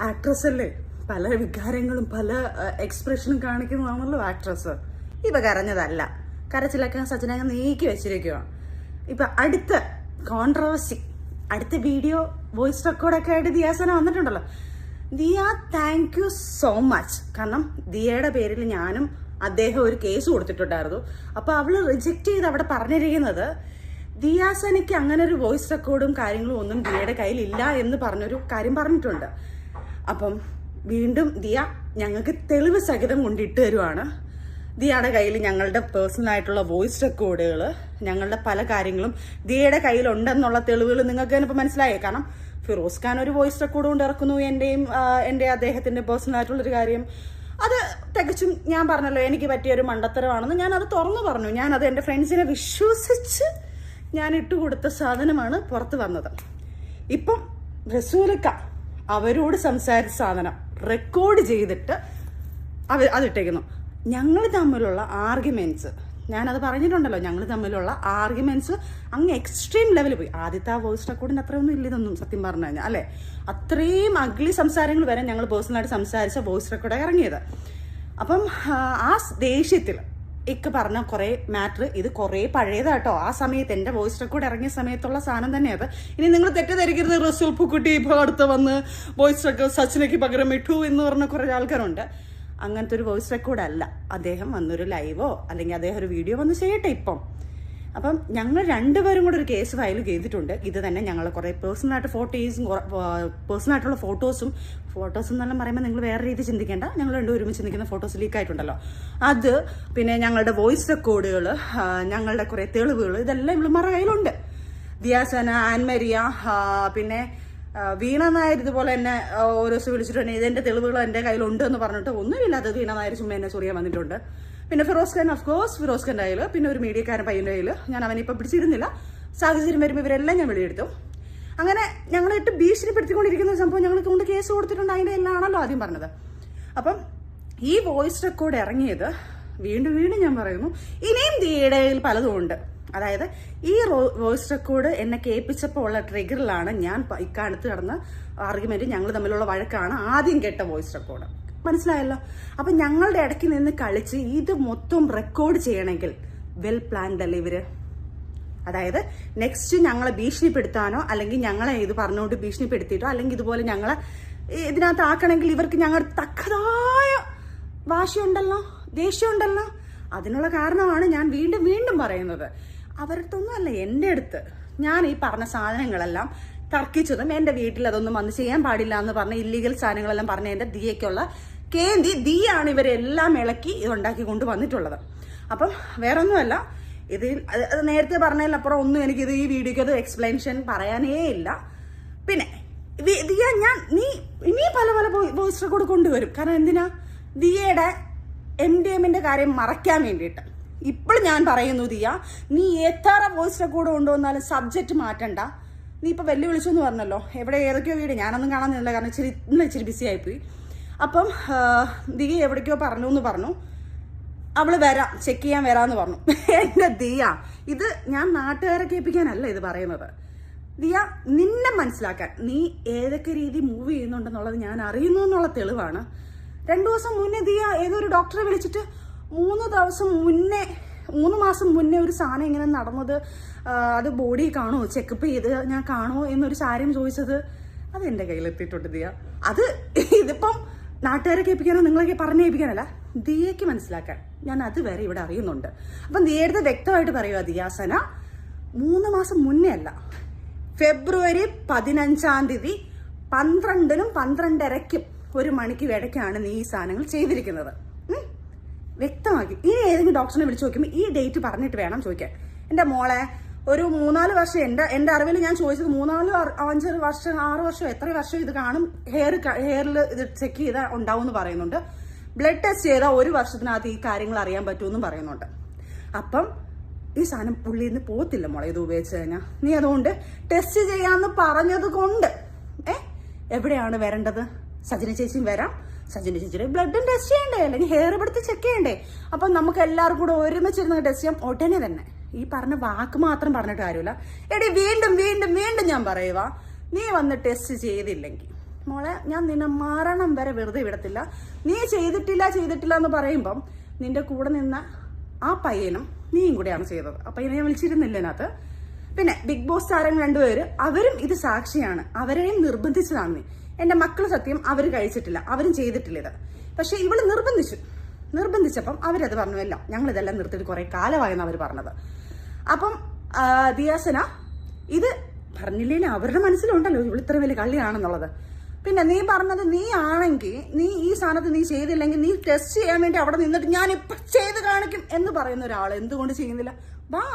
Actress അല്ലേ, പല വികാരങ്ങളും പല എക്സ്പ്രഷനും കാണിക്കുന്നതാണല്ലോ ആക്ട്രസ്. ഇപ്പൊ കരഞ്ഞതല്ല, കരച്ചിലൊക്കെ സച്ചിനൊക്കെ നീക്കി വെച്ചിരിക്കുകയാണ്. ഇപ്പൊ അടുത്ത കോൺട്രവേഴ്സി, അടുത്ത വീഡിയോ വോയിസ് റെക്കോർഡൊക്കെ ആയിട്ട് ദിയാസന വന്നിട്ടുണ്ടല്ലോ. Diya, thank you so much. കാരണം ദിയയുടെ പേരിൽ ഞാനും അദ്ദേഹം ഒരു കേസ് കൊടുത്തിട്ടുണ്ടായിരുന്നു. അപ്പൊ അവള് റിജക്ട് ചെയ്ത് അവിടെ പറഞ്ഞിരിക്കുന്നത് ദിയാസനയ്ക്ക് അങ്ങനെ ഒരു വോയിസ് റെക്കോർഡും കാര്യങ്ങളും ഒന്നും ദിയയുടെ കയ്യിലില്ല എന്ന് പറഞ്ഞൊരു കാര്യം പറഞ്ഞിട്ടുണ്ട്. അപ്പം വീണ്ടും ദിയ ഞങ്ങൾക്ക് തെളിവ് സഹിതം കൊണ്ടിട്ട് തരുവാണ്. ദിയയുടെ കയ്യിൽ ഞങ്ങളുടെ പേഴ്സണൽ ആയിട്ടുള്ള വോയിസ് റെക്കോർഡുകൾ, ഞങ്ങളുടെ പല കാര്യങ്ങളും ദിയയുടെ കയ്യിലുണ്ടെന്നുള്ള തെളിവുകൾ നിങ്ങൾക്ക് തന്നെ ഇപ്പം മനസ്സിലായേ. കാരണം ഫിറോസ് ഖാൻ ഒരു വോയിസ് റെക്കോർഡ് കൊണ്ട് ഇറക്കുന്നു, എൻ്റെ അദ്ദേഹത്തിൻ്റെ പേഴ്സണൽ ആയിട്ടുള്ളൊരു കാര്യം. അത് തികച്ചും ഞാൻ പറഞ്ഞല്ലോ എനിക്ക് പറ്റിയൊരു മണ്ടത്തരമാണെന്ന് ഞാനത് തുറന്നു പറഞ്ഞു. ഞാനത് എൻ്റെ ഫ്രണ്ട്സിനെ വിശ്വസിച്ച് ഞാൻ ഇട്ടുകൊടുത്ത സാധനമാണ് പുറത്ത് വന്നത്. ഇപ്പം റസൂലക്ക അവരോട് സംസാരിച്ച സാധനം റെക്കോർഡ് ചെയ്തിട്ട് അതിട്ടേക്കുന്നു. ഞങ്ങൾ തമ്മിലുള്ള ആർഗ്യുമെന്റ്സ്, ഞാനത് പറഞ്ഞിട്ടുണ്ടല്ലോ, ഞങ്ങൾ തമ്മിലുള്ള ആർഗ്യുമെന്റ്സ് അങ്ങ് എക്സ്ട്രീം ലെവലിൽ പോയി. ആദ്യത്തെ ആ വോയിസ് റെക്കോർഡിന് അത്രയൊന്നും ഇല്ലതൊന്നും സത്യം പറഞ്ഞു കഴിഞ്ഞാൽ, അല്ലേ? അത്രയും അഗ്ലി സംസാരങ്ങൾ വരെ ഞങ്ങൾ പേഴ്സണലായിട്ട് സംസാരിച്ച വോയിസ് റെക്കോർഡ് ഇറങ്ങിയത്. അപ്പം ആ ദേഷ്യത്തിൽ ഇക്ക് പറഞ്ഞ കുറെ മാറ്റർ, ഇത് കുറെ പഴയതാട്ടോ. ആ സമയത്ത് എൻ്റെ വോയിസ് റെക്കോർഡ് ഇറങ്ങിയ സമയത്തുള്ള സാധനം തന്നെ അത്. ഇനി നിങ്ങൾ തെറ്റിദ്ധരിക്കരുത്, റസൂൽ പൂക്കുട്ടി ഇപ്പോൾ അടുത്ത് വന്ന് വോയിസ് റെക്കോർഡ് സച്ചിനയ്ക്ക് പകരം ഇട്ടു എന്ന് പറഞ്ഞ കുറേ ആൾക്കാരുണ്ട്. അങ്ങനത്തെ ഒരു വോയിസ് റെക്കോർഡ് അല്ല. അദ്ദേഹം വന്നൊരു ലൈവോ അല്ലെങ്കിൽ അദ്ദേഹം ഒരു വീഡിയോ വന്ന് ചെയ്യട്ടെ ഇപ്പം. അപ്പം ഞങ്ങൾ രണ്ടുപേരും കൂടെ ഒരു കേസ് ഫയൽ ചെയ്തിട്ടുണ്ട്. ഇത് തന്നെ ഞങ്ങൾ കുറേ പേഴ്സണലായിട്ട് പേഴ്സണലായിട്ടുള്ള ഫോട്ടോസും എന്നെല്ലാം പറയുമ്പോൾ നിങ്ങൾ വേറെ രീതി ചിന്തിക്കേണ്ട. ഞങ്ങൾ രണ്ടും ഒരുമിച്ച് നിൽക്കുന്ന ഫോട്ടോസ് ലീക്കായിട്ടുണ്ടല്ലോ, അത് പിന്നെ ഞങ്ങളുടെ വോയിസ് റെക്കോർഡുകൾ, ഞങ്ങളുടെ കുറേ തെളിവുകൾ, ഇതെല്ലാം ഇവളുമാരുടെ കയ്യിലുണ്ട്. ദിയാസന, ആൻമരിയ, പിന്നെ വീണ നായർ ഇതുപോലെ തന്നെ ഓരോ ദിവസം വിളിച്ചിട്ടുണ്ട്. ഇതെന്റെ തെളിവുകൾ എൻ്റെ കയ്യിലുണ്ട് എന്ന് പറഞ്ഞിട്ട് ഒന്നുമില്ലാത്തത് വീണ നായർ ചുമ്മാ എന്നെ ചൊറിയാൻ വന്നിട്ടുണ്ട്. പിന്നെ ഫിറോസ് ഖാൻ, ഓഫ്കോഴ്സ് ഫിറോസ് ഖാൻ്റെ കയ്യിൽ, പിന്നെ ഒരു മീഡിയക്കാരൻ പയ്യൻ്റെ കയ്യിൽ. ഞാൻ അവനിപ്പോൾ പിടിച്ചിരുന്നില്ല, സാഹചര്യം വരുമ്പോൾ ഇവരെല്ലാം ഞാൻ വെളിയെടുത്തു. അങ്ങനെ ഞങ്ങളിട്ട് ഭീഷണിപ്പെടുത്തിക്കൊണ്ടിരിക്കുന്ന സംഭവം ഞങ്ങൾക്ക് കൊണ്ട് കേസ് കൊടുത്തിട്ടുണ്ട്. അതിൻ്റെ എല്ലാം ആണല്ലോ ആദ്യം പറഞ്ഞത്. അപ്പം ഈ വോയിസ് റെക്കോർഡ് ഇറങ്ങിയത് വീണ്ടും ഞാൻ പറയുന്നു, ഇനിയും ദിയയുടെ പലതും ഉണ്ട്. അതായത് ഈ വോയിസ് റെക്കോർഡ് എന്നെ കേൾപ്പിച്ചപ്പോൾ ഉള്ള ട്രിഗറിലാണ് ഞാൻ ഇക്കാലത്ത് നടന്ന ആർഗ്യുമെന്റ്, ഞങ്ങൾ തമ്മിലുള്ള വഴക്കാണ് ആദ്യം കേട്ട വോയിസ് റെക്കോർഡ്. മനസ്സിലായല്ലോ? അപ്പൊ ഞങ്ങളുടെ ഇടയ്ക്ക് നിന്ന് കളിച്ച് ഇത് മൊത്തം റെക്കോർഡ് ചെയ്യണമെങ്കിൽ വെൽ പ്ലാൻഡ് അല്ലേ ഇവര്? അതായത് നെക്സ്റ്റ് ഞങ്ങളെ ഭീഷണിപ്പെടുത്താനോ അല്ലെങ്കിൽ ഞങ്ങളെ ഇത് പറഞ്ഞുകൊണ്ട് ഭീഷണിപ്പെടുത്തിയിട്ടോ അല്ലെങ്കിൽ ഇതുപോലെ ഞങ്ങളെ ഇതിനകത്ത് ആക്കണമെങ്കിൽ ഇവർക്ക് ഞങ്ങളുടെ തക്കതായ വാശിയുണ്ടല്ലോ, ദേഷ്യമുണ്ടല്ലോ. അതിനുള്ള കാരണമാണ് ഞാൻ വീണ്ടും പറയുന്നത്. അവരടുത്തൊന്നും അല്ല, എൻ്റെ അടുത്ത് ഞാൻ ഈ പറഞ്ഞ സാധനങ്ങളെല്ലാം തർക്കിച്ചതും എൻ്റെ വീട്ടിൽ അതൊന്നും വന്ന് ചെയ്യാൻ പാടില്ല എന്ന് പറഞ്ഞ ഇല്ലീഗൽ സാധനങ്ങളെല്ലാം പറഞ്ഞ എൻ്റെ ദിയയ്ക്കുള്ള കേന്ദ്രി ദിയാണ് ഇവരെല്ലാം ഇളക്കി ഇതുണ്ടാക്കി കൊണ്ട് വന്നിട്ടുള്ളത്. അപ്പം വേറൊന്നുമല്ല, ഇത് നേരത്തെ പറഞ്ഞതിലപ്പുറം ഒന്നും എനിക്കിത് ഈ വീഡിയോയ്ക്ക് അത് എക്സ്പ്ലനേഷൻ പറയാനേ ഇല്ല. പിന്നെ ദിയ, നീ പല വോയിസ് റെക്കോർഡ് കൊണ്ടുവരും. കാരണം എന്തിനാ? ദിയയുടെ MDMന്റെ കാര്യം മറയ്ക്കാൻ വേണ്ടിയിട്ട്. ഇപ്പോഴും ഞാൻ പറയുന്നു ദിയ, നീ എത്ര വോയിസ് റെക്കോർഡ് കൊണ്ടുവന്നാലും സബ്ജക്റ്റ് മാറ്റണ്ട. നീ ഇപ്പൊ വെല്ലുവിളിച്ചെന്ന് പറഞ്ഞല്ലോ, ഏതൊക്കെയോ വീഡിയോ ഞാനൊന്നും കാണാനില്ല, കാരണം ഇച്ചിരി ബിസി ആയിപ്പോയി. അപ്പം ദിയ എവിടേക്കോ പറഞ്ഞു, അവള് വരാം, ചെക്ക് ചെയ്യാൻ വരാന്ന് പറഞ്ഞു. എന്റെ ദിയ, ഇത് ഞാൻ നാട്ടുകാരെ കേൾപ്പിക്കാനല്ല ഇത് പറയുന്നത്. ദിയ, നിന്നെ മനസ്സിലാക്കാൻ, നീ ഏതൊക്കെ രീതി മൂവ് ചെയ്യുന്നുണ്ടെന്നുള്ളത് ഞാൻ അറിയുന്നു എന്നുള്ള തെളിവാണ്. 2 ദിവസം മുന്നേ ദിയ ഏതൊരു ഡോക്ടറെ വിളിച്ചിട്ട് 3 മാസം മുന്നേ ഒരു സാധനം ഇങ്ങനെ നടന്നത്, അത് ബോഡി കാണോ, ചെക്കപ്പ് ചെയ്ത് ഞാൻ കാണോ എന്നൊരു കാര്യം ചോദിച്ചത്, അത് എൻ്റെ കയ്യിലെത്തിയിട്ടുണ്ട് ദിയ. അത് ഇതിപ്പം നാട്ടുകാരെ കേൾപ്പിക്കാനോ നിങ്ങളൊക്കെ പറഞ്ഞു കേൾപ്പിക്കാനല്ല, ദിയയ്ക്ക് മനസ്സിലാക്കാൻ ഞാൻ അതുവരെ ഇവിടെ അറിയുന്നുണ്ട്. അപ്പം ദിയയുടെ വ്യക്തമായിട്ട് പറയുക, ദിയാസന 3 മാസം മുന്നേ അല്ല, ഫെബ്രുവരി 15-ാം തീയതി 12-നും 12:30-ക്കും 1 മണിക്ക് ഇടയ്ക്കാണ് നീ ഈ സാധനങ്ങൾ ചെയ്തിരിക്കുന്നത്. വ്യക്തമാക്കി. ഇനി ഏതെങ്കിലും ഡോക്ടറിനെ വിളിച്ച് നോക്കുമ്പോൾ ഈ ഡേറ്റ് പറഞ്ഞിട്ട് വേണം ചോദിക്കാൻ. എൻ്റെ മോളെ ഒരു 3-4 വർഷം എൻ്റെ അറിവിൽ ഞാൻ ചോദിച്ചത് 3-5 വർഷം 6 വർഷം എത്ര വർഷം ഇത് കാണും, ഹെയറിൽ ഇത് ചെക്ക് ചെയ്താൽ ഉണ്ടാവും എന്ന് പറയുന്നുണ്ട്. ബ്ലഡ് ടെസ്റ്റ് ചെയ്താൽ 1 വർഷത്തിനകത്ത് ഈ കാര്യങ്ങൾ അറിയാൻ പറ്റുമെന്നും പറയുന്നുണ്ട്. അപ്പം ഈ സാധനം പുള്ളിയിൽ നിന്ന് പോത്തില്ല മോളെ ഇത് ഉപയോഗിച്ച് കഴിഞ്ഞാൽ. നീ അതുകൊണ്ട് ടെസ്റ്റ് ചെയ്യാന്ന് പറഞ്ഞത് കൊണ്ട് എവിടെയാണ് വരേണ്ടത്? സജിന ചേച്ചിയും വരാം, സജിന ചേച്ചിയുടെ ബ്ലഡും ടെസ്റ്റ് ചെയ്യണ്ടേ, അല്ലെങ്കിൽ ഹെയർ എടുത്ത് ചെക്ക് ചെയ്യണ്ടേ? അപ്പം നമുക്ക് എല്ലാവർക്കും കൂടെ ഒരുമിച്ചിരുന്ന് ടെസ്റ്റ് ചെയ്യാം ഉടനെ തന്നെ. ഈ പറഞ്ഞ വാക്ക് മാത്രം പറഞ്ഞിട്ട് കാര്യമില്ല. എടി വീണ്ടും ഞാൻ പറയുക, നീ വന്ന് ടെസ്റ്റ് ചെയ്തില്ലെങ്കിൽ മോളെ ഞാൻ നിന്നെ മരണം വരെ വെറുതെ വിടത്തില്ല. നീ ചെയ്തിട്ടില്ല എന്ന് പറയുമ്പം നിന്റെ കൂടെ നിന്ന ആ പയ്യനും നീയും കൂടെയാണ് ചെയ്തത്. ആ പയ്യനെ ഞാൻ വിളിച്ചിരുന്നില്ല അതിനകത്ത്. പിന്നെ ബിഗ് ബോസ് താരങ്ങൾ 2 പേര് അവരും ഇത് സാക്ഷിയാണ്. അവരെയും നിർബന്ധിച്ചതാണ് നീ. എന്റെ മക്കൾ സത്യം അവർ കഴിച്ചിട്ടില്ല, അവരും ചെയ്തിട്ടില്ല ഇത്. പക്ഷെ ഇവള് നിർബന്ധിച്ചപ്പം അവരത് പറഞ്ഞു, എല്ലാം ഞങ്ങൾ ഇതെല്ലാം നിർത്തിയിട്ട് കുറെ കാലമായെന്ന് അവർ പറഞ്ഞത്. അപ്പം ദിയാസന ഇത് പറഞ്ഞില്ലേലും അവരുടെ മനസ്സിലുണ്ടല്ലോ ഇവൾ ഇത്ര വലിയ കള്ളിയാണെന്നുള്ളത്. പിന്നെ നീ പറഞ്ഞത് നീ ആണെങ്കിൽ നീ ഈ സാധനത്ത് നീ ചെയ്തില്ലെങ്കിൽ നീ ടെസ്റ്റ് ചെയ്യാൻ വേണ്ടി അവിടെ നിന്നിട്ട് ഞാൻ ഇപ്പൊ ചെയ്ത് കാണിക്കും എന്ന് പറയുന്ന ഒരാൾ എന്തുകൊണ്ട് ചെയ്യുന്നില്ല? വാ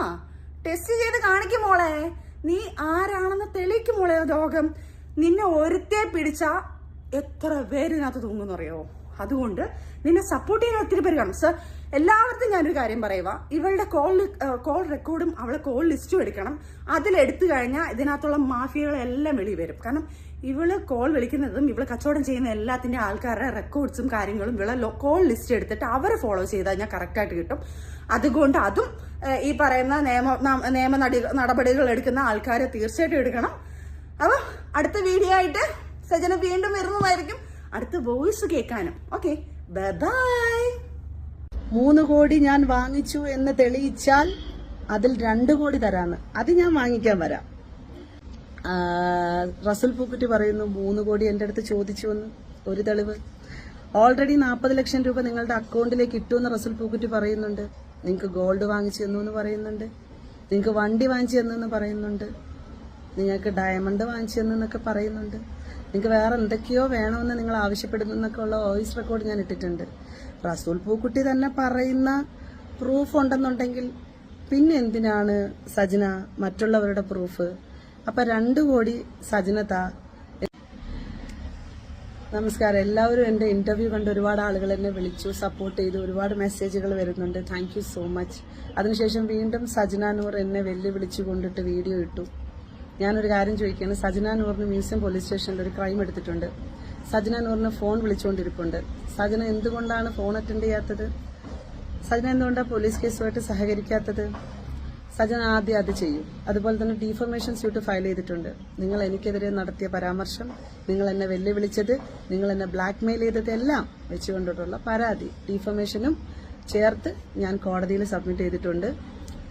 ടെസ്റ്റ് ചെയ്ത് കാണിക്കും മോളെ. നീ ആരാണെന്ന് തെളിയിക്കും മോളെ. ലോകം നിന്നെ ഒരുത്തെ പിടിച്ചാ എത്ര പേരിനകത്ത് തൂങ്ങുന്നറിയോ? അതുകൊണ്ട് നിന്നെ സപ്പോർട്ട് ചെയ്യാൻ ഒത്തിരി പേര് കാണും. സർ എല്ലാവർക്കും ഞാനൊരു കാര്യം പറയുക, ഇവളുടെ കോൾ റെക്കോർഡും അവളെ കോൾ ലിസ്റ്റും എടുക്കണം. അതിലെടുത്തു കഴിഞ്ഞാൽ ഇതിനകത്തുള്ള മാഫിയകളെല്ലാം വെളി വരും. കാരണം ഇവള് കോൾ വിളിക്കുന്നതും ഇവള് കച്ചവടം ചെയ്യുന്ന എല്ലാത്തിന്റെ ആൾക്കാരുടെ റെക്കോർഡ്സും കാര്യങ്ങളും ഇവളെ കോൾ ലിസ്റ്റ് എടുത്തിട്ട് അവരെ ഫോളോ ചെയ്താൽ ഞാൻ കറക്റ്റായിട്ട് കിട്ടും. അതുകൊണ്ട് അതും ഈ പറയുന്ന നിയമ നടപടികൾ എടുക്കുന്ന ആൾക്കാരെ തീർച്ചയായിട്ടും എടുക്കണം. അപ്പൊ അടുത്ത വീഡിയോ ആയിട്ട് സജന വീണ്ടും വരുന്നതായിരിക്കും, അടുത്ത വോയിസ് കേൾക്കാനും. Okay, by. 3 കോടി ഞാൻ വാങ്ങിച്ചു എന്ന് തെളിയിച്ചാൽ അതിൽ 2 കോടി തരാന്ന്. അത് ഞാൻ വാങ്ങിക്കാൻ വരാം. റസൽ പൂക്കുറ്റി പറയുന്നു 3 കോടി എന്റെ അടുത്ത് ചോദിച്ചു എന്ന്. ഒരു തെളിവ്. ഓൾറെഡി 40 ലക്ഷം രൂപ നിങ്ങളുടെ അക്കൗണ്ടിലേക്ക് ഇട്ടുവെന്ന് റസൽ പൂക്കുറ്റി പറയുന്നുണ്ട്. നിങ്ങൾക്ക് ഗോൾഡ് വാങ്ങിച്ചു തന്നു എന്ന് പറയുന്നുണ്ട്. നിങ്ങൾക്ക് വണ്ടി വാങ്ങിച്ചു തന്നു പറയുന്നുണ്ട്. നിങ്ങൾക്ക് ഡയമണ്ട് വാങ്ങിച്ചു തന്നൊക്കെ പറയുന്നുണ്ട്. നിങ്ങൾക്ക് വേറെ എന്തൊക്കെയോ വേണമെന്ന് നിങ്ങൾ ആവശ്യപ്പെടുന്നൊക്കെ ഉള്ള വോയിസ് റെക്കോർഡ് ഞാൻ ഇട്ടിട്ടുണ്ട്. റസൂൽ പൂക്കുട്ടി തന്നെ പറയുന്ന പ്രൂഫ് ഉണ്ടെന്നുണ്ടെങ്കിൽ പിന്നെ എന്തിനാണ് സജന മറ്റുള്ളവരുടെ പ്രൂഫ്? അപ്പൊ 2 കോടി സജന താ. നമസ്കാരം. എല്ലാവരും എന്റെ ഇന്റർവ്യൂ കണ്ട് ഒരുപാട് ആളുകൾ എന്നെ വിളിച്ചു, സപ്പോർട്ട് ചെയ്തു, ഒരുപാട് മെസ്സേജുകൾ വരുന്നുണ്ട്. Thank you so much. അതിനുശേഷം വീണ്ടും സജന നൂർ എന്നെ വെല്ലുവിളിച്ചു കൊണ്ടിട്ട് വീഡിയോ ഇട്ടു. ഞാനൊരു കാര്യം ചോദിക്കുകയാണ്. സജന നൂറിന് മ്യൂസിയം പോലീസ് സ്റ്റേഷനിൽ ഒരു ക്രൈം എടുത്തിട്ടുണ്ട്. സജന നൂറിന് ഫോൺ വിളിച്ചുകൊണ്ടിരിപ്പുണ്ട്. സജന എന്തുകൊണ്ടാണ് ഫോൺ അറ്റൻഡ് ചെയ്യാത്തത്? സജന എന്തുകൊണ്ടാണ് പോലീസ് കേസുമായിട്ട് സഹകരിക്കാത്തത്? സജന ആദ്യം അത് ചെയ്യും. അതുപോലെ തന്നെ ഡീഫമേഷൻ സ്യൂട്ട് ഫയൽ ചെയ്തിട്ടുണ്ട്. നിങ്ങൾ എനിക്കെതിരെ നടത്തിയ പരാമർശം, നിങ്ങൾ എന്നെ വെല്ലുവിളിച്ചത്, നിങ്ങൾ എന്നെ ബ്ലാക്ക്മെയിൽ ചെയ്തത് എല്ലാം വെച്ചുകൊണ്ടിട്ടുള്ള പരാതി ഡീഫമേഷനും ചേർത്ത് ഞാൻ കോടതിയിൽ സബ്മിറ്റ് ചെയ്തിട്ടുണ്ട്.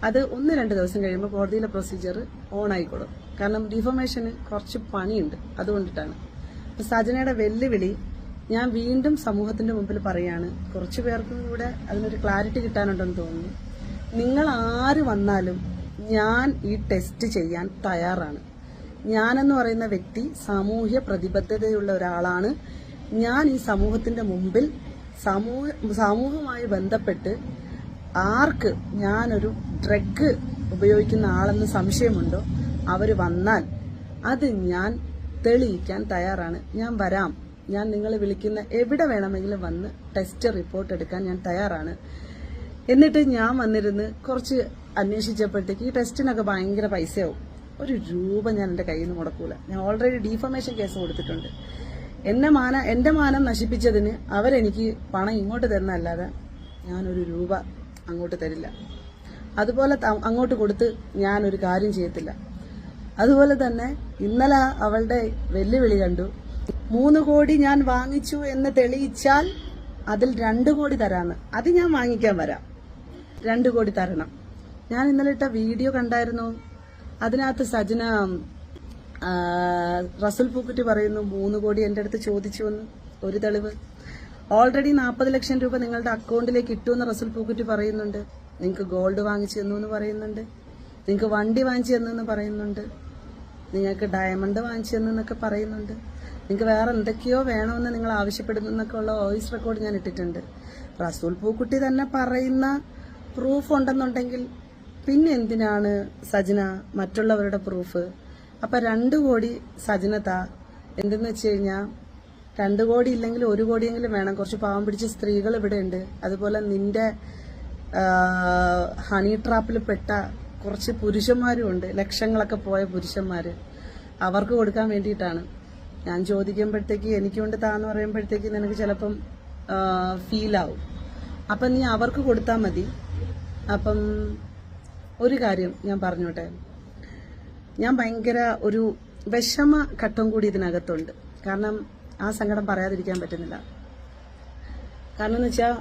അത് 1-2 ദിവസം കഴിയുമ്പോൾ കോടതിയിലെ പ്രൊസീജിയർ ഓൺ ആയിക്കോളും. കാരണം ഡിഫോമേഷന് കുറച്ച് പണിയുണ്ട്, അതുകൊണ്ടിട്ടാണ്. സജനയുടെ വെല്ലുവിളി ഞാൻ വീണ്ടും സമൂഹത്തിന്റെ മുമ്പിൽ പറയാണ്. കുറച്ചു പേർക്കും കൂടെ അതിനൊരു ക്ലാരിറ്റി കിട്ടാനുണ്ടെന്ന് തോന്നുന്നു. നിങ്ങൾ ആര് വന്നാലും ഞാൻ ഈ ടെസ്റ്റ് ചെയ്യാൻ തയ്യാറാണ്. ഞാനെന്ന് പറയുന്ന വ്യക്തി സാമൂഹ്യ പ്രതിബദ്ധതയുള്ള ഒരാളാണ്. ഞാൻ ഈ സമൂഹത്തിന്റെ മുമ്പിൽ സമൂഹവുമായി ബന്ധപ്പെട്ട് ആർക്ക് ഞാനൊരു ഡ്രഗ് ഉപയോഗിക്കുന്ന ആളെന്ന് സംശയമുണ്ടോ അവർ വന്നാൽ അത് ഞാൻ തെളിയിക്കാൻ തയ്യാറാണ്. ഞാൻ വരാം. ഞാൻ നിങ്ങൾ വിളിക്കുന്ന എവിടെ വേണമെങ്കിലും വന്ന് ടെസ്റ്റ് റിപ്പോർട്ട് എടുക്കാൻ ഞാൻ തയ്യാറാണ്. എന്നിട്ട് ഞാൻ വന്നിരുന്ന് കുറച്ച് അന്വേഷിച്ചപ്പോഴത്തേക്ക് ഈ ടെസ്റ്റിനൊക്കെ ഭയങ്കര പൈസയാവും. 1 രൂപ ഞാൻ എന്റെ കയ്യിൽ നിന്ന് മുടക്കൂല. ഞാൻ ഓൾറെഡി ഡീഫമേഷൻ കേസ് കൊടുത്തിട്ടുണ്ട്. എന്റെ മാനം നശിപ്പിച്ചതിന് അവരെനിക്ക് പണം ഇങ്ങോട്ട് തരുന്നതല്ലാതെ ഞാനൊരു രൂപ അങ്ങോട്ട് തരില്ല. അതുപോലെ അങ്ങോട്ട് കൊടുത്ത് ഞാനൊരു കാര്യം ചെയ്യത്തില്ല. അതുപോലെ തന്നെ ഇന്നലെ അവളുടെ വെല്ലുവിളി കണ്ടു. 3 കോടി ഞാൻ വാങ്ങിച്ചു എന്ന് തെളിയിച്ചാൽ അതിൽ 2 കോടി തരാന്ന്. അത് ഞാൻ വാങ്ങിക്കാൻ വരാം. 2 കോടി തരണം. ഞാൻ ഇന്നലെ ഇട്ട വീഡിയോ കണ്ടായിരുന്നു. അതിനകത്ത് സജന റസൽ പൂക്കുറ്റി പറയുന്നു 3 കോടി എന്റെ അടുത്ത് ചോദിച്ചു എന്ന്. ഒരു തെളിവ്. ഓൾറെഡി 40 ലക്ഷം രൂപ നിങ്ങളുടെ അക്കൗണ്ടിലേക്ക് ഇട്ടുവെന്ന് റസൽ പൂക്കുറ്റി പറയുന്നുണ്ട്. നിങ്ങൾക്ക് ഗോൾഡ് വാങ്ങിച്ചു തന്നു എന്ന് പറയുന്നുണ്ട്. നിങ്ങൾക്ക് വണ്ടി വാങ്ങിച്ചു തന്നു പറയുന്നുണ്ട്. നിങ്ങൾക്ക് ഡയമണ്ട് വാങ്ങിച്ചു തന്നൊക്കെ പറയുന്നുണ്ട്. നിങ്ങൾക്ക് വേറെ എന്തൊക്കെയോ വേണമെന്ന് നിങ്ങൾ ആവശ്യപ്പെടുന്നൊക്കെ ഉള്ള വോയിസ് റെക്കോർഡ് ഞാൻ ഇട്ടിട്ടുണ്ട്. റസൂൽ പൂക്കുട്ടി തന്നെ പറയുന്ന പ്രൂഫ് ഉണ്ടെന്നുണ്ടെങ്കിൽ പിന്നെ എന്തിനാണ് സജന മറ്റുള്ളവരുടെ പ്രൂഫ്? അപ്പൊ 2 കോടി സജന താ. എന്തെന്ന് വെച്ച് കഴിഞ്ഞാൽ 2 കോടി ഇല്ലെങ്കിൽ 1 കോടിയെങ്കിലും വേണം. കുറച്ച് പാവം പിടിച്ച സ്ത്രീകൾ ഇവിടെ ഉണ്ട്. അതുപോലെ നിന്റെ ഹണി ട്രാപ്പിൽ പെട്ട കുറച്ച് പുരുഷന്മാരും ഉണ്ട്. ലക്ഷങ്ങളൊക്കെ പോയ പുരുഷന്മാര്. അവർക്ക് കൊടുക്കാൻ വേണ്ടിയിട്ടാണ്. ഞാൻ ചോദിക്കുമ്പോഴത്തേക്ക് എനിക്കൊണ്ട് താന്ന് പറയുമ്പോഴത്തേക്ക് നിനക്ക് ചിലപ്പം ഫീലാവും. അപ്പം നീ അവർക്ക് കൊടുത്താൽ മതി. അപ്പം ഒരു കാര്യം ഞാൻ പറഞ്ഞോട്ടെ. ഞാൻ ഭയങ്കര ഒരു വിഷമ ഘട്ടം കൂടി ഇതിനകത്തുണ്ട്. കാരണം ആ സങ്കടം പറയാതിരിക്കാൻ പറ്റുന്നില്ല. കാരണം എന്ന് വെച്ചാൽ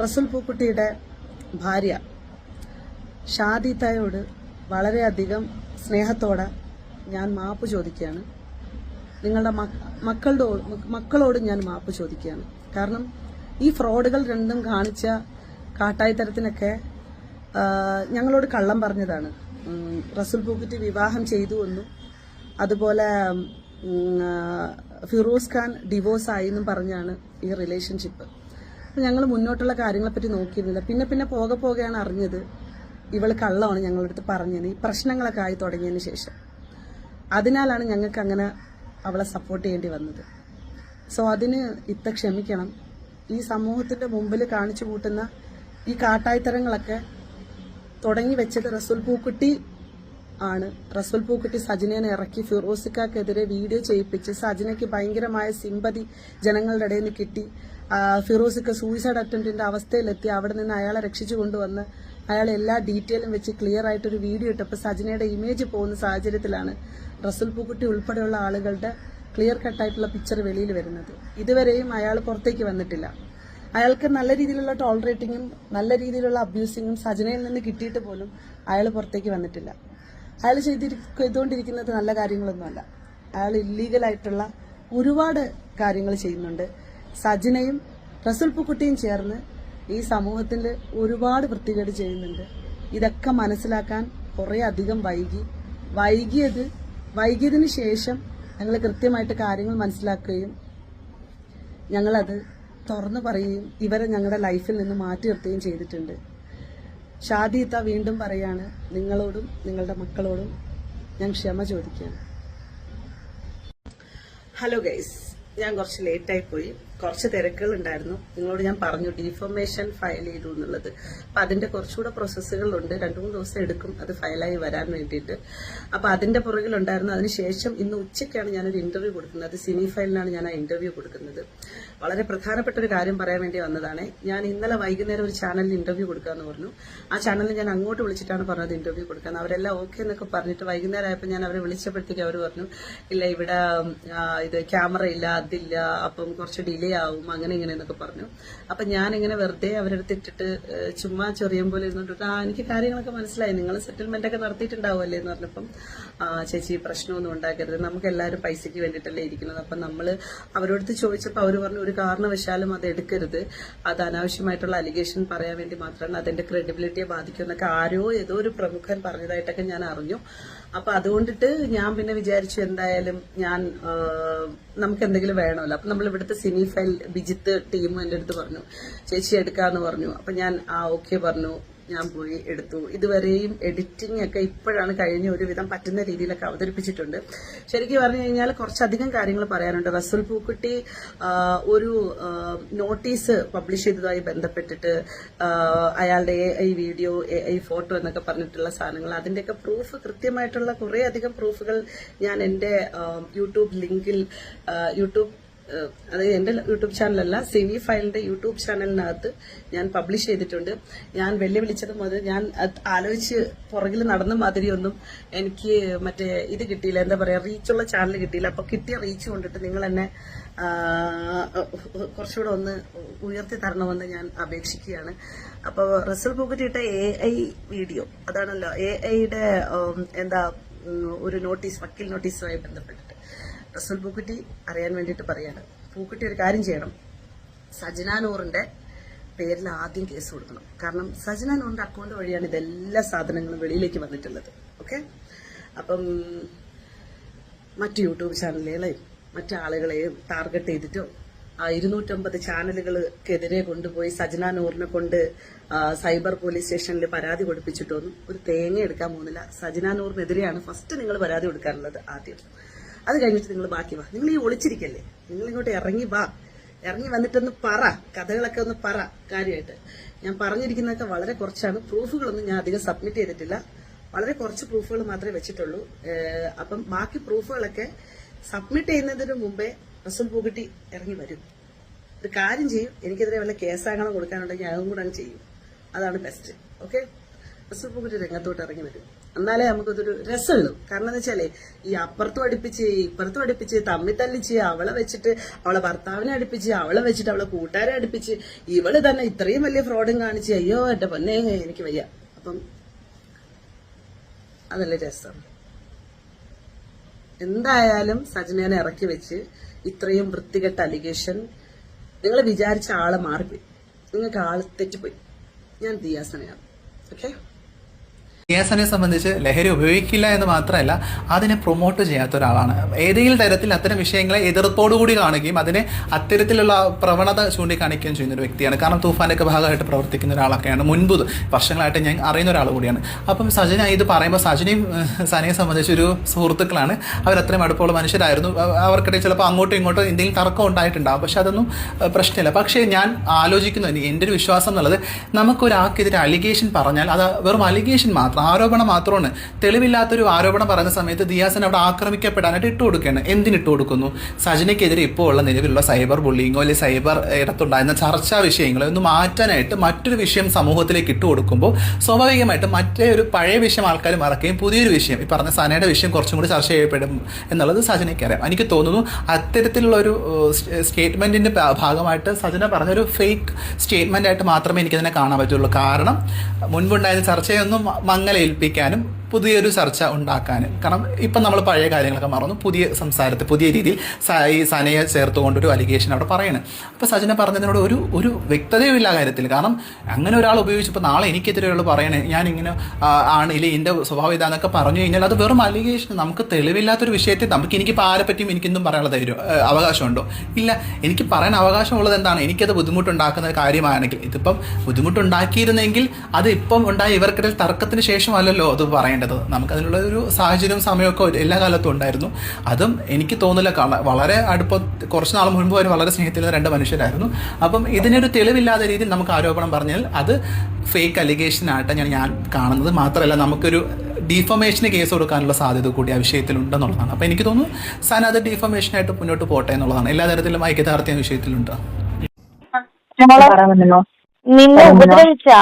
റസൂൽ പൂക്കുട്ടിയുടെ ഭാര്യ ഷാദിത്തയോട് വളരെയധികം സ്നേഹത്തോടെ ഞാൻ മാപ്പ് ചോദിക്കുകയാണ്. നിങ്ങളുടെ മക്കളോട് ഞാൻ മാപ്പ് ചോദിക്കുകയാണ്. കാരണം ഈ ഫ്രോഡുകൾ രണ്ടും കാണിച്ച കാട്ടായിത്തരത്തിനൊക്കെ ഞങ്ങളോട് കള്ളം പറഞ്ഞതാണ്. റസൂൽ പൂക്കുട്ടി വിവാഹം ചെയ്തു എന്നും അതുപോലെ ഫിറോസ് ഖാൻ ഡിവോഴ്സ് ആയി എന്നും പറഞ്ഞാണ് ഈ റിലേഷൻഷിപ്പ്. അപ്പം ഞങ്ങൾ മുന്നോട്ടുള്ള കാര്യങ്ങളെപ്പറ്റി നോക്കിയിരുന്നില്ല. പിന്നെ പോകെയാണ് അറിഞ്ഞത് ഇവൾ കള്ളമാണ് ഞങ്ങളുടെ അടുത്ത് പറഞ്ഞത് ഈ പ്രശ്നങ്ങളൊക്കെ ആയി തുടങ്ങിയതിന് ശേഷം. അതിനാലാണ് ഞങ്ങൾക്ക് അങ്ങനെ അവളെ സപ്പോർട്ട് ചെയ്യേണ്ടി വന്നത്. സോ അതിന് ക്ഷമിക്കണം. ഈ സമൂഹത്തിന്റെ മുമ്പിൽ കാണിച്ചു കൂട്ടുന്ന ഈ കാട്ടായിത്തരങ്ങളൊക്കെ തുടങ്ങി വെച്ചത് റസൂൽ പൂക്കുട്ടി ആണ്. റസൂൽ പൂക്കുട്ടി സജിനേനെ ഇറക്കി ഫിറോസിക്കെതിരെ വീഡിയോ ചെയ്യിപ്പിച്ച് സജിനയ്ക്ക് ഭയങ്കരമായ സിമ്പതി ജനങ്ങളുടെ ഇടയിൽ നിന്ന് കിട്ടി. ഫിറോസിക്ക സൂയിസൈഡ് അറ്റംപ്റ്റിന്റെ അവസ്ഥയിലെത്തി. അവിടെ നിന്ന് അയാളെ രക്ഷിച്ചു കൊണ്ടുവന്ന് അയാൾ എല്ലാ ഡീറ്റെയിലും വെച്ച് ക്ലിയർ ആയിട്ടൊരു വീഡിയോ ഇട്ടപ്പോൾ സജിനയുടെ ഇമേജ് പോകുന്ന സാഹചര്യത്തിലാണ് റസൂൽ പൂക്കുട്ടി ഉൾപ്പെടെയുള്ള ആളുകളുടെ ക്ലിയർ കട്ടായിട്ടുള്ള പിക്ചർ വെളിയിൽ വരുന്നത്. ഇതുവരെയും അയാൾ പുറത്തേക്ക് വന്നിട്ടില്ല. അയാൾക്ക് നല്ല രീതിയിലുള്ള ടോളറേറ്റിങ്ങും നല്ല രീതിയിലുള്ള അബ്യൂസിങ്ങും സജിനയിൽ നിന്ന് കിട്ടിയിട്ട് പോലും അയാൾ പുറത്തേക്ക് വന്നിട്ടില്ല. അയാൾ ചെയ്തുകൊണ്ടിരിക്കുന്നത് നല്ല കാര്യങ്ങളൊന്നുമല്ല. അയാൾ ഇല്ലീഗലായിട്ടുള്ള ഒരുപാട് കാര്യങ്ങൾ ചെയ്യുന്നുണ്ട്. സജിനയും റസൂൽ പൂക്കുട്ടിയും ചേർന്ന് ഈ സമൂഹത്തിൽ ഒരുപാട് വൃത്തികേട് ചെയ്യുന്നുണ്ട്. ഇതൊക്കെ മനസ്സിലാക്കാൻ കുറേ അധികം വൈകിയതിന് ശേഷം ഞങ്ങൾ കൃത്യമായിട്ട് കാര്യങ്ങൾ മനസ്സിലാക്കുകയും ഞങ്ങളത് തുറന്നു പറയുകയും ഇവരെ ഞങ്ങളുടെ ലൈഫിൽ നിന്ന് മാറ്റി നിർത്തുകയും ചെയ്തിട്ടുണ്ട്. ഷാദിത്ത വീണ്ടും പറയാണ്, നിങ്ങളോടും നിങ്ങളുടെ മക്കളോടും ഞാൻ ക്ഷമ ചോദിക്കുകയാണ്. ഹലോ ഗൈസ്, ഞാൻ കുറച്ച് ലേറ്റായി പോയി. കുറച്ച് തിരക്കുകൾ ഉണ്ടായിരുന്നു. നിങ്ങളോട് ഞാൻ പറഞ്ഞു ഡിഫോമേഷൻ ഫയൽ ചെയ്തു എന്നുള്ളത്. അപ്പൊ അതിന്റെ കുറച്ചുകൂടെ പ്രോസസ്സുകളുണ്ട്. 2-3 ദിവസം എടുക്കും അത് ഫയലായി വരാൻ വേണ്ടിയിട്ട്. അപ്പൊ അതിന്റെ പുറകിലുണ്ടായിരുന്നു. അതിനുശേഷം ഇന്ന് ഉച്ചയ്ക്കാണ് ഞാനൊരു ഇന്റർവ്യൂ കൊടുക്കുന്നത്. സിനി ഫയലിനാണ് ഞാൻ ആ ഇന്റർവ്യൂ കൊടുക്കുന്നത്. വളരെ പ്രധാനപ്പെട്ട ഒരു കാര്യം പറയാൻ വേണ്ടി വന്നതാണ്. ഞാൻ ഇന്നലെ വൈകുന്നേരം ഒരു ചാനലിൽ ഇന്റർവ്യൂ കൊടുക്കാന്ന് പറഞ്ഞു. ആ ചാനലിൽ ഞാൻ അങ്ങോട്ട് വിളിച്ചിട്ടാണ് പറഞ്ഞത് ഇന്റർവ്യൂ കൊടുക്കാൻ. അവരെല്ലാം ഓക്കെ എന്നൊക്കെ പറഞ്ഞിട്ട് വൈകുന്നേരം ആയപ്പോൾ ഞാൻ അവരെ വിളിച്ചപ്പോഴത്തേക്ക് അവർ പറഞ്ഞു, ഇല്ല ഇവിടെ ഇത് ക്യാമറ ഇല്ല, അതില്ല, അപ്പം കുറച്ച് ഡിലേ ആവും, അങ്ങനെ ഇങ്ങനെ എന്നൊക്കെ പറഞ്ഞു. അപ്പൊ ഞാൻ ഇങ്ങനെ വെറുതെ അവരെടുത്ത് ഇട്ടിട്ട് ചുമ്മാ ചെറിയ പോലെ ഇരുന്നിട്ട് എനിക്ക് കാര്യങ്ങളൊക്കെ മനസ്സിലായി, നിങ്ങൾ സെറ്റിൽമെന്റ് ഒക്കെ നടത്തിയിട്ടുണ്ടാവുമല്ലേ എന്ന് പറഞ്ഞപ്പം, ചേച്ചി പ്രശ്നമൊന്നും ഉണ്ടാക്കരുത്, നമുക്ക് എല്ലാവരും പൈസയ്ക്ക് വേണ്ടിയിട്ടല്ലേ ഇരിക്കുന്നത്. അപ്പൊ നമ്മള് അവരോടത്ത് ചോദിച്ചപ്പോൾ അവർ പറഞ്ഞു, ഒരു കാരണവശാലും അത് എടുക്കരുത്, അത് അനാവശ്യമായിട്ടുള്ള അലിഗേഷൻ പറയാൻ വേണ്ടി മാത്രമാണ്, അതിന്റെ ക്രെഡിബിലിറ്റിയെ ബാധിക്കുമെന്നൊക്കെ ഏതോ ഒരു പ്രമുഖൻ പറഞ്ഞതായിട്ടൊക്കെ ഞാൻ അറിഞ്ഞു. അപ്പൊ അതുകൊണ്ടിട്ട് ഞാൻ പിന്നെ വിചാരിച്ചു എന്തായാലും നമുക്ക് എന്തെങ്കിലും വേണമല്ലോ. അപ്പൊ നമ്മൾ ഇവിടുത്തെ സിനി ഫയൽ ബിജിത്ത് ടീമും എന്റെ അടുത്ത് പറഞ്ഞു, ചേച്ചി എടുക്കാന്ന് പറഞ്ഞു. അപ്പൊ ഞാൻ ഓക്കെ പറഞ്ഞു. ഞാൻ പോയി എടുത്തു. ഇതുവരെയും എഡിറ്റിംഗ് ഒക്കെ ഇപ്പോഴാണ് കഴിഞ്ഞ ഒരുവിധം പറ്റുന്ന രീതിയിലൊക്കെ അവതരിപ്പിച്ചിട്ടുണ്ട്. ശരിക്കും പറഞ്ഞു കഴിഞ്ഞാൽ കുറച്ചധികം കാര്യങ്ങൾ പറയാനുണ്ട്. റസൂൽ പൂക്കുട്ടി ഒരു നോട്ടീസ് പബ്ലിഷ് ചെയ്തതുമായി ബന്ധപ്പെട്ടിട്ട് അയാളുടെ AI വീഡിയോ, AI ഫോട്ടോ എന്നൊക്കെ പറഞ്ഞിട്ടുള്ള സാധനങ്ങൾ, അതിന്റെയൊക്കെ പ്രൂഫ്, കൃത്യമായിട്ടുള്ള കുറേ അധികം പ്രൂഫുകൾ ഞാൻ എന്റെ യൂട്യൂബ് ലിങ്കിൽ അതായത് എന്റെ യൂട്യൂബ് ചാനലല്ല, സിനി ഫയലിന്റെ യൂട്യൂബ് ചാനലിനകത്ത് ഞാൻ പബ്ലിഷ് ചെയ്തിട്ടുണ്ട്. ഞാൻ വെല്ലുവിളിച്ചത് മുതൽ ഞാൻ ആലോചിച്ച് പുറകിൽ നടന്ന മാതിരിയൊന്നും എനിക്ക് മറ്റേ ഇത് കിട്ടിയില്ല, എന്താ പറയാ, റീച്ചുള്ള ചാനൽ കിട്ടിയില്ല. അപ്പൊ കിട്ടിയ റീച്ച് കൊണ്ടിട്ട് നിങ്ങൾ എന്നെ കുറച്ചുകൂടെ ഒന്ന് ഉയർത്തി തരണമെന്ന് ഞാൻ അപേക്ഷിക്കുകയാണ്. അപ്പൊ റസൂൽ പൂക്കുട്ടി ഇട്ട AI വീഡിയോ, അതാണല്ലോ AIയുടെ എന്താ ഒരു നോട്ടീസ്, വക്കീൽ നോട്ടീസുമായി ബന്ധപ്പെട്ടിട്ട് റസൂൽ പൂക്കുട്ടി അറിയാൻ വേണ്ടിയിട്ട് പറയാണ്, പൂക്കുട്ടി ഒരു കാര്യം ചെയ്യണം, സജന നൂറിന്റെ പേരിൽ ആദ്യം കേസ് കൊടുക്കണം. കാരണം സജന നൂറിന്റെ അക്കൗണ്ട് വഴിയാണ് ഇതെല്ലാ സാധനങ്ങളും വെളിയിലേക്ക് വന്നിട്ടുള്ളത്. ഓക്കെ, അപ്പം മറ്റു യൂട്യൂബ് ചാനലുകളെയും മറ്റാളുകളെയും ടാർഗറ്റ് ചെയ്തിട്ടോ 250 ചാനലുകൾക്കെതിരെ കൊണ്ടുപോയി സജന നൂറിനെ കൊണ്ട് സൈബർ പോലീസ് സ്റ്റേഷനിൽ പരാതി കൊടുപ്പിച്ചിട്ടൊന്നും ഒരു തേങ്ങ എടുക്കാൻ പോകുന്നില്ല. സജന നൂറിനെതിരെയാണ് ഫസ്റ്റ് നിങ്ങൾ പരാതി കൊടുക്കാറുള്ളത് ആദ്യം. അത് കഴിഞ്ഞിട്ട് നിങ്ങൾ ബാക്കി വാ. നിങ്ങൾ ഈ ഒളിച്ചിരിക്കല്ലേ, നിങ്ങൾ ഇങ്ങോട്ട് ഇറങ്ങി വാ. ഇറങ്ങി വന്നിട്ടൊന്ന് പറ, കഥകളൊക്കെ ഒന്ന് പറ. കാര്യമായിട്ട് ഞാൻ പറഞ്ഞിരിക്കുന്നതൊക്കെ വളരെ കുറച്ചാണ്. പ്രൂഫുകളൊന്നും ഞാൻ അധികം സബ്മിറ്റ് ചെയ്തിട്ടില്ല. വളരെ കുറച്ച് പ്രൂഫുകൾ മാത്രമേ വെച്ചിട്ടുള്ളൂ. അപ്പം ബാക്കി പ്രൂഫുകളൊക്കെ സബ്മിറ്റ് ചെയ്യുന്നതിന് മുമ്പേ റസൂൽ പൂക്കുട്ടി ഇറങ്ങി വരും. ഒരു കാര്യം ചെയ്യും, എനിക്കെതിരെ വല്ല കേസാകണം കൊടുക്കാനുണ്ടെങ്കിൽ അതും കൂടെ അങ്ങ് ചെയ്യും. അതാണ് ബെസ്റ്റ്. ഓക്കെ, റസൂൽ പൂക്കുട്ടി രംഗത്തോട്ട് ഇറങ്ങി വരും. എന്നാലേ നമുക്കതൊരു രസമുള്ളൂ. കാരണം എന്താ വെച്ചാലേ ഈ അപ്പുറത്തും അടുപ്പിച്ച് ഇപ്പുറത്തും അടുപ്പിച്ച് തമ്മിൽ തല്ലിച്ച് അവളെ വെച്ചിട്ട് അവളെ ഭർത്താവിനെ അടുപ്പിച്ച് അവളെ വെച്ചിട്ട് അവളെ കൂട്ടുകാരെ അടുപ്പിച്ച് ഇവള് തന്നെ ഇത്രയും വലിയ ഫ്രോഡും കാണിച്ച് അയ്യോ എന്റെ പൊന്നെ എനിക്ക് വയ്യ. അപ്പം അതല്ലേ രസം. എന്തായാലും സജനേനെ ഇറക്കി വെച്ച് ഇത്രയും വൃത്തികെട്ട അലിഗേഷൻ നിങ്ങൾ വിചാരിച്ച ആളെ മാറിപ്പോയി, നിങ്ങൾക്ക് ആള് തെറ്റിപ്പോയി. ഞാൻ ദിയാസനയാണ്. ഓക്കെ, ദിയാസനെ സംബന്ധിച്ച് ലഹരി ഉപയോഗിക്കില്ല എന്ന് മാത്രമല്ല അതിനെ പ്രൊമോട്ട് ചെയ്യാത്ത ഒരാളാണ്. ഏതെങ്കിലും തരത്തിൽ അത്തരം വിഷയങ്ങളെ എതിർപ്പോടുകൂടി കാണുകയും അതിനെ അത്തരത്തിലുള്ള പ്രവണത ചൂണ്ടിക്കാണിക്കുകയും ചെയ്യുന്ന ഒരു വ്യക്തിയാണ്. കാരണം തൂഫാൻ്റെ ഒക്കെ ഭാഗമായിട്ട് പ്രവർത്തിക്കുന്ന ഒരാളൊക്കെയാണ്. മുൻപ് വർഷങ്ങളായിട്ട് ഞാൻ അറിയുന്ന ഒരാൾ കൂടിയാണ്. അപ്പം സജന ഇത് പറയുമ്പോൾ സജനയും സനയെ സംബന്ധിച്ചൊരു സുഹൃത്തുക്കളാണ്. അവരത്രയും അടുപ്പമുള്ള മനുഷ്യരായിരുന്നു. അവർക്കിടയിൽ ചിലപ്പോൾ അങ്ങോട്ടും ഇങ്ങോട്ടും എന്തെങ്കിലും തർക്കം ഉണ്ടായിട്ടുണ്ടാകും. പക്ഷെ അതൊന്നും പ്രശ്നമില്ല. പക്ഷേ ഞാൻ ആലോചിക്കുന്നത്, എൻ്റെ ഒരു വിശ്വാസം എന്നുള്ളത്, നമുക്കൊരാൾക്കെതിരെ അലിഗേഷൻ പറഞ്ഞാൽ അത് വെറും അലിഗേഷൻ മാത്രം, ആരോപണം മാത്രമാണ്. തെളിവില്ലാത്തൊരു ആരോപണം പറയുന്ന സമയത്ത് ദിയാസൻ അവിടെ ആക്രമിക്കപ്പെടാനായിട്ട് ഇട്ട് കൊടുക്കുകയാണ്. എന്തിനിട്ട് കൊടുക്കുന്നു? സജനയ്ക്കെതിരെ ഇപ്പോൾ ഉള്ള നിലവിലുള്ള സൈബർ ബുള്ളിങ്ങോ അല്ലെങ്കിൽ സൈബർ ഇടത്തുണ്ടായിരുന്ന ചർച്ചാ വിഷയങ്ങളോ ഒന്ന് മാറ്റാനായിട്ട് മറ്റൊരു വിഷയം സമൂഹത്തിലേക്ക് ഇട്ട് കൊടുക്കുമ്പോൾ സ്വാഭാവികമായിട്ടും മറ്റേ ഒരു പഴയ വിഷയം ആൾക്കാർ മറക്കുകയും പുതിയൊരു വിഷയം, ഈ പറഞ്ഞ സനയുടെ വിഷയം കുറച്ചും കൂടി ചർച്ച ചെയ്യപ്പെടും എന്നുള്ളത് സജനയ്ക്ക് അറിയാം. എനിക്ക് തോന്നുന്നു അത്തരത്തിലുള്ള ഒരു സ്റ്റേറ്റ്മെൻറ്റിൻ്റെ ഭാഗമായിട്ട് സജന പറഞ്ഞൊരു ഫേക്ക് സ്റ്റേറ്റ്മെൻ്റ് ആയിട്ട് മാത്രമേ എനിക്കതിനെ കാണാൻ പറ്റുള്ളൂ. കാരണം മുൻപുണ്ടായിരുന്ന ചർച്ചയൊന്നും മങ്ങലേൽപ്പിക്കാനും പുതിയൊരു ചർച്ച ഉണ്ടാക്കാനും. കാരണം ഇപ്പം നമ്മൾ പഴയ കാര്യങ്ങളൊക്കെ മറന്നു, പുതിയ സംസാരത്തിൽ പുതിയ രീതിയിൽ ഈ സനയെ ചേർത്തുകൊണ്ടൊരു അലിഗേഷൻ അവിടെ പറയണം. അപ്പോൾ സജന പറഞ്ഞതിനോട് ഒരു വ്യക്തതയുമില്ല കാര്യത്തിൽ. കാരണം അങ്ങനെ ഒരാൾ ഉപയോഗിച്ചപ്പോൾ നാളെ എനിക്കെതിരെയുള്ള പറയണേ ഞാനിങ്ങനെ ആണ് ഇല്ല എൻ്റെ സ്വഭാവം ഇതാന്നൊക്കെ പറഞ്ഞു കഴിഞ്ഞാൽ അത് വെറും അലിഗേഷൻ. നമുക്ക് തെളിവില്ലാത്തൊരു വിഷയത്തിൽ എനിക്കിപ്പോൾ ആരെ പറ്റിയും എനിക്കൊന്നും പറയാനുള്ള അവകാശമുണ്ടോ? ഇല്ല. എനിക്ക് പറയാൻ അവകാശമുള്ളത് എന്താണ്? എനിക്കത് ബുദ്ധിമുട്ടുണ്ടാക്കുന്ന കാര്യമാണെങ്കിൽ. ഇതിപ്പം ബുദ്ധിമുട്ടുണ്ടാക്കിയിരുന്നെങ്കിൽ അത് ഇപ്പം ഉണ്ടായ ഇവർക്കിടയിൽ തർക്കത്തിന് ശേഷമല്ലല്ലോ അത് പറയേണ്ടത്. നമുക്കതിനുള്ള ഒരു സാഹചര്യവും സമയമൊക്കെ എല്ലാ കാലത്തും ഉണ്ടായിരുന്നു. അതും എനിക്ക് തോന്നില്ല. വളരെ അടുപ്പം കുറച്ച് നാൾ മുൻപ് വരെ വളരെ സ്നേഹത്തിലുള്ള രണ്ട് മനുഷ്യരായിരുന്നു. അപ്പം ഇതിനൊരു തെളിവില്ലാത്ത രീതിയിൽ നമുക്ക് ആരോപണം പറഞ്ഞാൽ അത് ഫേക്ക് അലിഗേഷനായിട്ട് ഞാൻ കാണുന്നത്. മാത്രമല്ല നമുക്കൊരു ഡീഫമേഷന് കേസ് കൊടുക്കാനുള്ള സാധ്യത കൂടി ആ വിഷയത്തിലുണ്ടെന്നുള്ളതാണ്. അപ്പോൾ എനിക്ക് തോന്നുന്നു സന അത് ഡീഫമേഷനായിട്ട് മുന്നോട്ട് പോട്ടെ എന്നുള്ളതാണ്. എല്ലാ തരത്തിലും ഐക്യദാർഢ്യം വിഷയത്തിലുണ്ട്. നിന്നെ ഉപദ്രവിച്ചാ?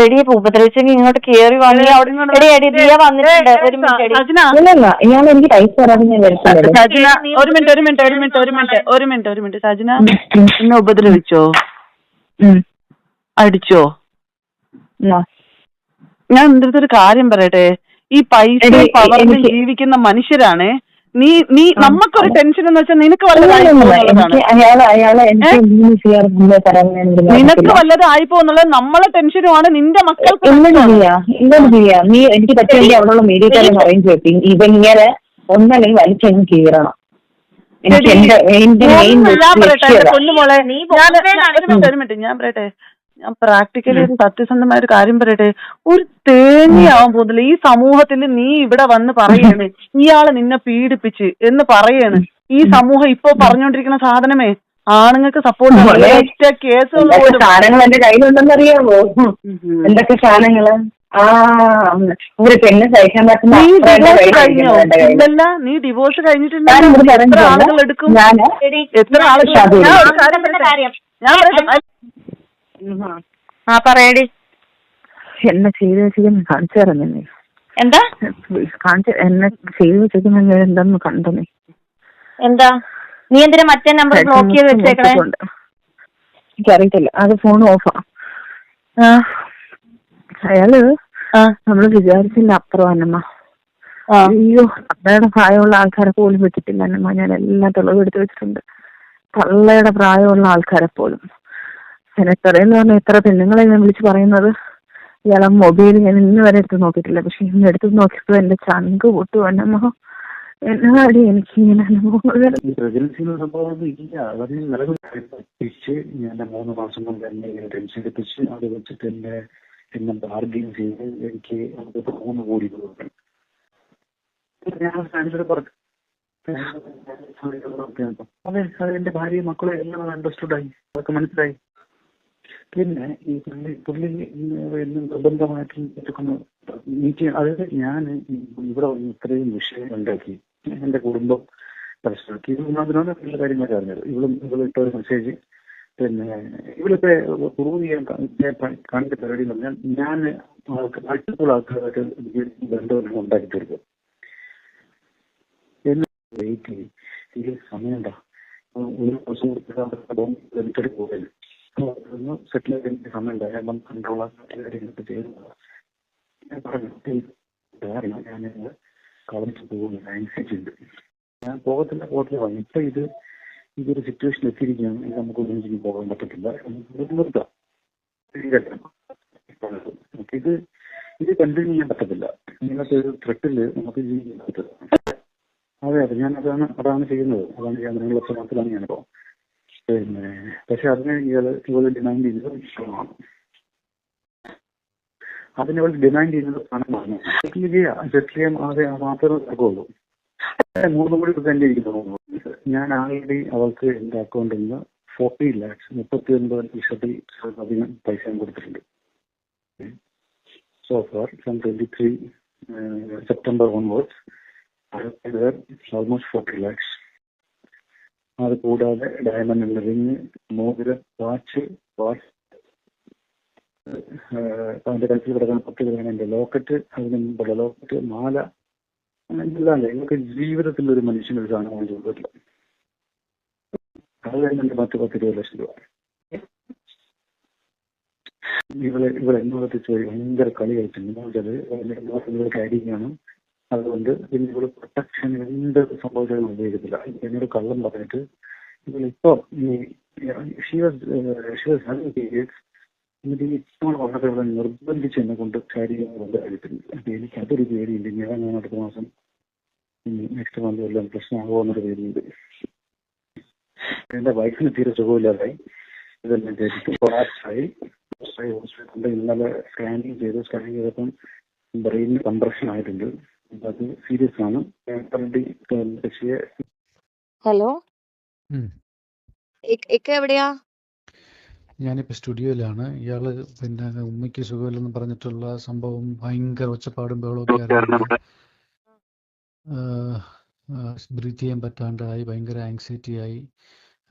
എടി ഉപദ്രവിച്ചെങ്കിൽ ഇങ്ങോട്ട് കേറി വന്നി അവിടെ ദിയ വന്നിട്ടുണ്ട്. ഒരു മിനിറ്റ് സജന, എന്നെ ഉപദ്രവിച്ചോ? അടിച്ചോ? ഞാൻ നിന്റെ അടുത്തൊരു കാര്യം പറയട്ടെ. ഈ പൈസ പവറിൽ ജീവിക്കുന്ന മനുഷ്യരാണ് നീ നമുക്കൊരു ടെൻഷൻ എന്ന് വെച്ചാൽ നിനക്ക് വല്ലതും ആയിപ്പോ എന്നുള്ളത് നമ്മളെ ടെൻഷനുമാണ്. നിന്റെ മക്കൾക്ക് നീ എനിക്ക് പറ്റിയ അവിടെയുള്ള മീഡിയക്കാരെയും അറേഞ്ച് വെക്കും. ഇവങ്ങനെ ഒന്നല്ലെങ്കിൽ വലിച്ചെങ്ങ് കീറണം. ഞാൻ പറയട്ടെ പൊന്നുമോളെ, ഞാൻ പറയട്ടെ, ഞാൻ പ്രാക്ടിക്കലി ഒരു സത്യസന്ധമായ ഒരു കാര്യം പറയട്ടെ. ഒരു തേങ്ങയാവാൻ പോകുന്നില്ല ഈ സമൂഹത്തിൽ. നീ ഇവിടെ വന്ന് പറയാണ് ഇയാള് നിന്നെ പീഡിപ്പിച്ച് എന്ന് പറയാണ്. ഈ സമൂഹം ഇപ്പൊ പറഞ്ഞോണ്ടിരിക്കുന്ന സാധനമേ ആണുങ്ങൾക്ക് സപ്പോർട്ട് കേസുകൾ സാധനങ്ങൾ എന്റെ കയ്യിലുണ്ടെന്നറിയാമോ? എന്തൊക്കെ സാധനങ്ങള്? ഒരു പെണ്ണ് സഹിക്കാൻ പറ്റുന്ന ഇല്ലല്ല, നീ ഡിവോഴ്സ് കഴിഞ്ഞിട്ടുണ്ടെങ്കിൽ എത്ര ആളുകൾ എടുക്കും? എത്ര ആളുകൾ? പറയടി. എന്നെ ചെയ്ത് വെച്ചിരിക്കുന്ന കാണിച്ചു തരാം. തന്നെ എന്താ എന്നെ ചെയ്ത് വെച്ചിരിക്കുന്ന എന്താന്ന് കണ്ടേ? എന്താ നീ എന്തിനാ മറ്റേ നമ്പർ ബ്ലോക്ക് ചെയ്ത് വെച്ചേക്കണേ? എനിക്കറിയത്തില്ല, അത് ഫോൺ ഓഫാ. അയാള് നമ്മള് വിചാരിച്ചില്ല അപ്പുറം അന്നമ്മ. അയ്യോ, അമ്മയുടെ പ്രായമുള്ള ആൾക്കാരെ പോലും വെച്ചിട്ടില്ല അന്നമ്മ. ഞാൻ എല്ലാ തെളിവെടുത്ത് വെച്ചിട്ടുണ്ട്. തള്ളയുടെ പ്രായമുള്ള ആൾക്കാരെ പോലും. എത്രയെന്ന് പറഞ്ഞാൽ എത്ര പെണ്ണുങ്ങളെ ഞാൻ വിളിച്ച് പറയുന്നത്. ഇയാളെ മൊബൈൽ ഞാൻ ഇന്ന് വരെ എടുത്ത് നോക്കിയിട്ടില്ല. പക്ഷെ ഇന്ന് എടുത്ത് നോക്കിയപ്പോൾ എന്റെ ചങ്ക് പൊട്ടു അന്നമ്മ. എന്നാടി എനിക്ക് ഇങ്ങനെ ഞാൻ 3 മാസം കൊണ്ട് എന്നെ ടെൻഷൻ എത്തിച്ച് അത് വെച്ചിട്ട് എന്നെ ബാർഗെയിൻ ചെയ്ത് എനിക്ക് 3 കോടി രൂപ ഞാൻ കാണിച്ചിട്ട് പറഞ്ഞു. അതെ, എന്റെ ഭാര്യ മക്കളെ എല്ലാം അണ്ടർസ്റ്റുഡായി, അതൊക്കെ മനസ്സിലായി. പിന്നെ ഈ പുള്ളി നിർബന്ധമായിട്ടും എനിക്ക്, അതായത് ഞാൻ ഇവിടെ ഇത്രയും വിഷയം ഉണ്ടാക്കി എന്റെ കുടുംബം പ്രശ്നമാക്കി. അതിനോട് എല്ലാ കാര്യങ്ങളൊക്കെ അറിഞ്ഞത്. ഇവളിട്ട ഒരു മെസ്സേജ് പിന്നെ ഇവളിപ്പോ പ്രൂവ് ചെയ്യാൻ കാണിച്ച പരിപാടി എന്ന് പറഞ്ഞാൽ ഞാൻ മൾട്ടിപ്പിൾ ആൾക്കാരായിട്ട് ബന്ധം ഉണ്ടാക്കി തീർക്കും. വെയിറ്റ് ചെയ്യും, ഇത് സമയമുണ്ടോ, ഒരു ദിവസം എടുത്തിട്ട് പോകല് സെറ്റിൽ ചെയ്തിട്ട് സമയമുണ്ടോ, ഞാൻ കൺട്രോൾ ആക്കി ചെയ്യുന്നത്. ഞാൻ പറഞ്ഞു കാരണം ഞാൻ കളഞ്ഞിട്ട് പോകുന്നു, ആൻസൈറ്റി ഉണ്ട്, ഞാൻ പോകത്തില്ല പറഞ്ഞു. ഇപ്പൊ ഇതൊരു സിറ്റുവേഷൻ എത്തിയിരിക്കുകയാണ്, ഇത് നമുക്ക് ഒന്നിനും പോകാൻ പറ്റത്തില്ല, നമുക്ക് നിർത്താം. ഇത് കണ്ടിന്യൂ ചെയ്യാൻ പറ്റത്തില്ല, ഇങ്ങനത്തെ ഒരു ത്രെട്ടില് നമുക്ക് ജീവിക്കാൻ പറ്റില്ല. അതെ ഞാൻ അതാണ് ചെയ്യുന്നത്, അതാണ് ചെയ്യാൻ നിങ്ങൾ മനസ്സിലാണ് ഞാനിപ്പോ. പിന്നെ പക്ഷെ അതിനെ ഇവള് ഡിമാൻഡ് ചെയ്യുന്നത് ഇഷ്ടമാണ്, അതിനവൾ ഡിമാൻഡ് ചെയ്യുന്നത് പണമാണ്. സെറ്റിൽ ചെയ്യാൻ മാത്രമേ നടക്കുള്ളൂ. 3 കോടി രൂപ എന്റെ ഇരിക്കുന്നു. ഞാൻ ആൾറെഡി അവൾക്ക് എന്റെ അക്കൗണ്ടിൽ നിന്ന് 40 lakhs 39 അധികം പൈസ കൊടുത്തിട്ടുണ്ട്. So far from 23 September onwards almost 40 lakhs. അത് കൂടാതെ ഡയമണ്ട് റിങ്, മോതിരം, വാച്ച്, അതിന്റെ കഴുത്തിൽ കിടക്കുന്ന 10 ഗ്രാമിന്റെ ലോക്കറ്റ്, അതിന് മുമ്പുള്ള ലോക്കറ്റ്, മാല, ഇതല്ലാതെ ഇവർക്ക് ജീവിതത്തിൽ ഒരു മനുഷ്യന് ഒരു സാധനം വാങ്ങിച്ചു കൊടുത്തില്ല. അത് കഴിഞ്ഞിട്ട് 10-20 ലക്ഷം രൂപ. ഇവിടെ എന്നോട് ചോദിച്ചു ഭയങ്കര കളി കളിച്ചിട്ടുണ്ട്, കാരിയാണ്, അതുകൊണ്ട് പിന്നെ ഇവിടെ പ്രൊട്ടക്ഷൻ എന്ത് സംഭവിച്ചാലും ഉപയോഗിക്കത്തില്ല. എന്നോട് കള്ളം പറഞ്ഞിട്ട് ഇവളിപ്പോ എന്നിട്ട് ഇപ്പോൾ വന്നപ്പോൾ ഇവിടെ നിർബന്ധിച്ച് എന്നെ കൊണ്ട് കാര്യങ്ങൾ കൊണ്ട് കഴിച്ചിട്ടുണ്ട്. അപ്പൊ എനിക്ക് അതൊരു പേടിയുണ്ട്, ഞാൻ അടുത്ത മാസം നെക്സ്റ്റ് മന്ത് എല്ലാം പ്രശ്നമാകുമോ എന്നൊരു പേടിയുണ്ട്. എന്റെ വൈഫിന് തീരെ സുഖമില്ലാതായി, ഇതെല്ലാം കേട്ടിട്ട് കൊളാപ്സായി ഹോസ്പിറ്റലിൽ ഇന്നലെ സ്കാനിങ് ചെയ്തപ്പം ബ്രെയിനിന് കംപ്രഷൻ ആയിട്ടുണ്ട്. അത് സീരിയസ് ആണ്. ഹലോ, ഇക്ക എവിടെയാ? ഞാനിപ്പോൾ സ്റ്റുഡിയോയിലാണ്. ഇയാള് പിന്നെ ഉമ്മയ്ക്ക് സുഖമില്ലെന്ന് പറഞ്ഞിട്ടുള്ള സംഭവം ഭയങ്കര ഒച്ചപ്പാടും ബഹളമൊക്കെ ആയിരുന്നു. ബ്രീത്ത് ചെയ്യാൻ പറ്റാണ്ടായി, ഭയങ്കര ആങ്സൈറ്റി ആയി.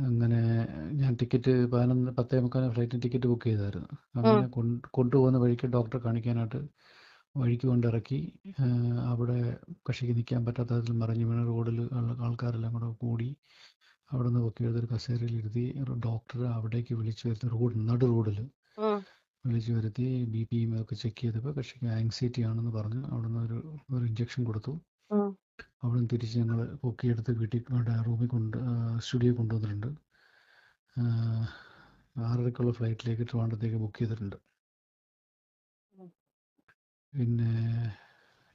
അങ്ങനെ ഞാൻ ടിക്കറ്റ് 10:15 ഫ്ലൈറ്റിന് ടിക്കറ്റ് ബുക്ക് ചെയ്തായിരുന്നു. അങ്ങനെ കൊണ്ടുപോകുന്ന വഴിക്ക് ഡോക്ടറെ കാണിക്കാനായിട്ട് വഴിക്ക് കൊണ്ടിറക്കി. അവിടെ കക്ഷിക്ക് നിൽക്കാൻ പറ്റാത്ത അതിൽ മറിഞ്ഞു വീണ റോഡിൽ ആൾക്കാരെല്ലാം കൂടെ കൂടി അവിടെ നിന്ന് പൊക്കി എടുത്തൊരു കസേരയിൽ ഇരുത്തി ഡോക്ടർ അവിടേക്ക് വിളിച്ചു വരുത്തി, നടു റോഡിൽ വിളിച്ചു വരുത്തി BP ഒക്കെ ചെക്ക് ചെയ്തപ്പോൾ കക്ഷിക്ക് ആങ്സൈറ്റി ആണെന്ന് പറഞ്ഞു. അവിടെ നിന്ന് ഒരു ഇഞ്ചക്ഷൻ കൊടുത്തു. അവിടെ നിന്ന് തിരിച്ച് ഞങ്ങൾ പൊക്കിയെടുത്ത് വീട്ടിൽ റൂമിൽ സ്റ്റുഡിയോ കൊണ്ടുവന്നിട്ടുണ്ട്. 6:30 ഫ്ലൈറ്റിലേക്ക് ട്രിവാൻഡ്രത്തേക്ക് ബുക്ക് ചെയ്തിട്ടുണ്ട്. പിന്നെ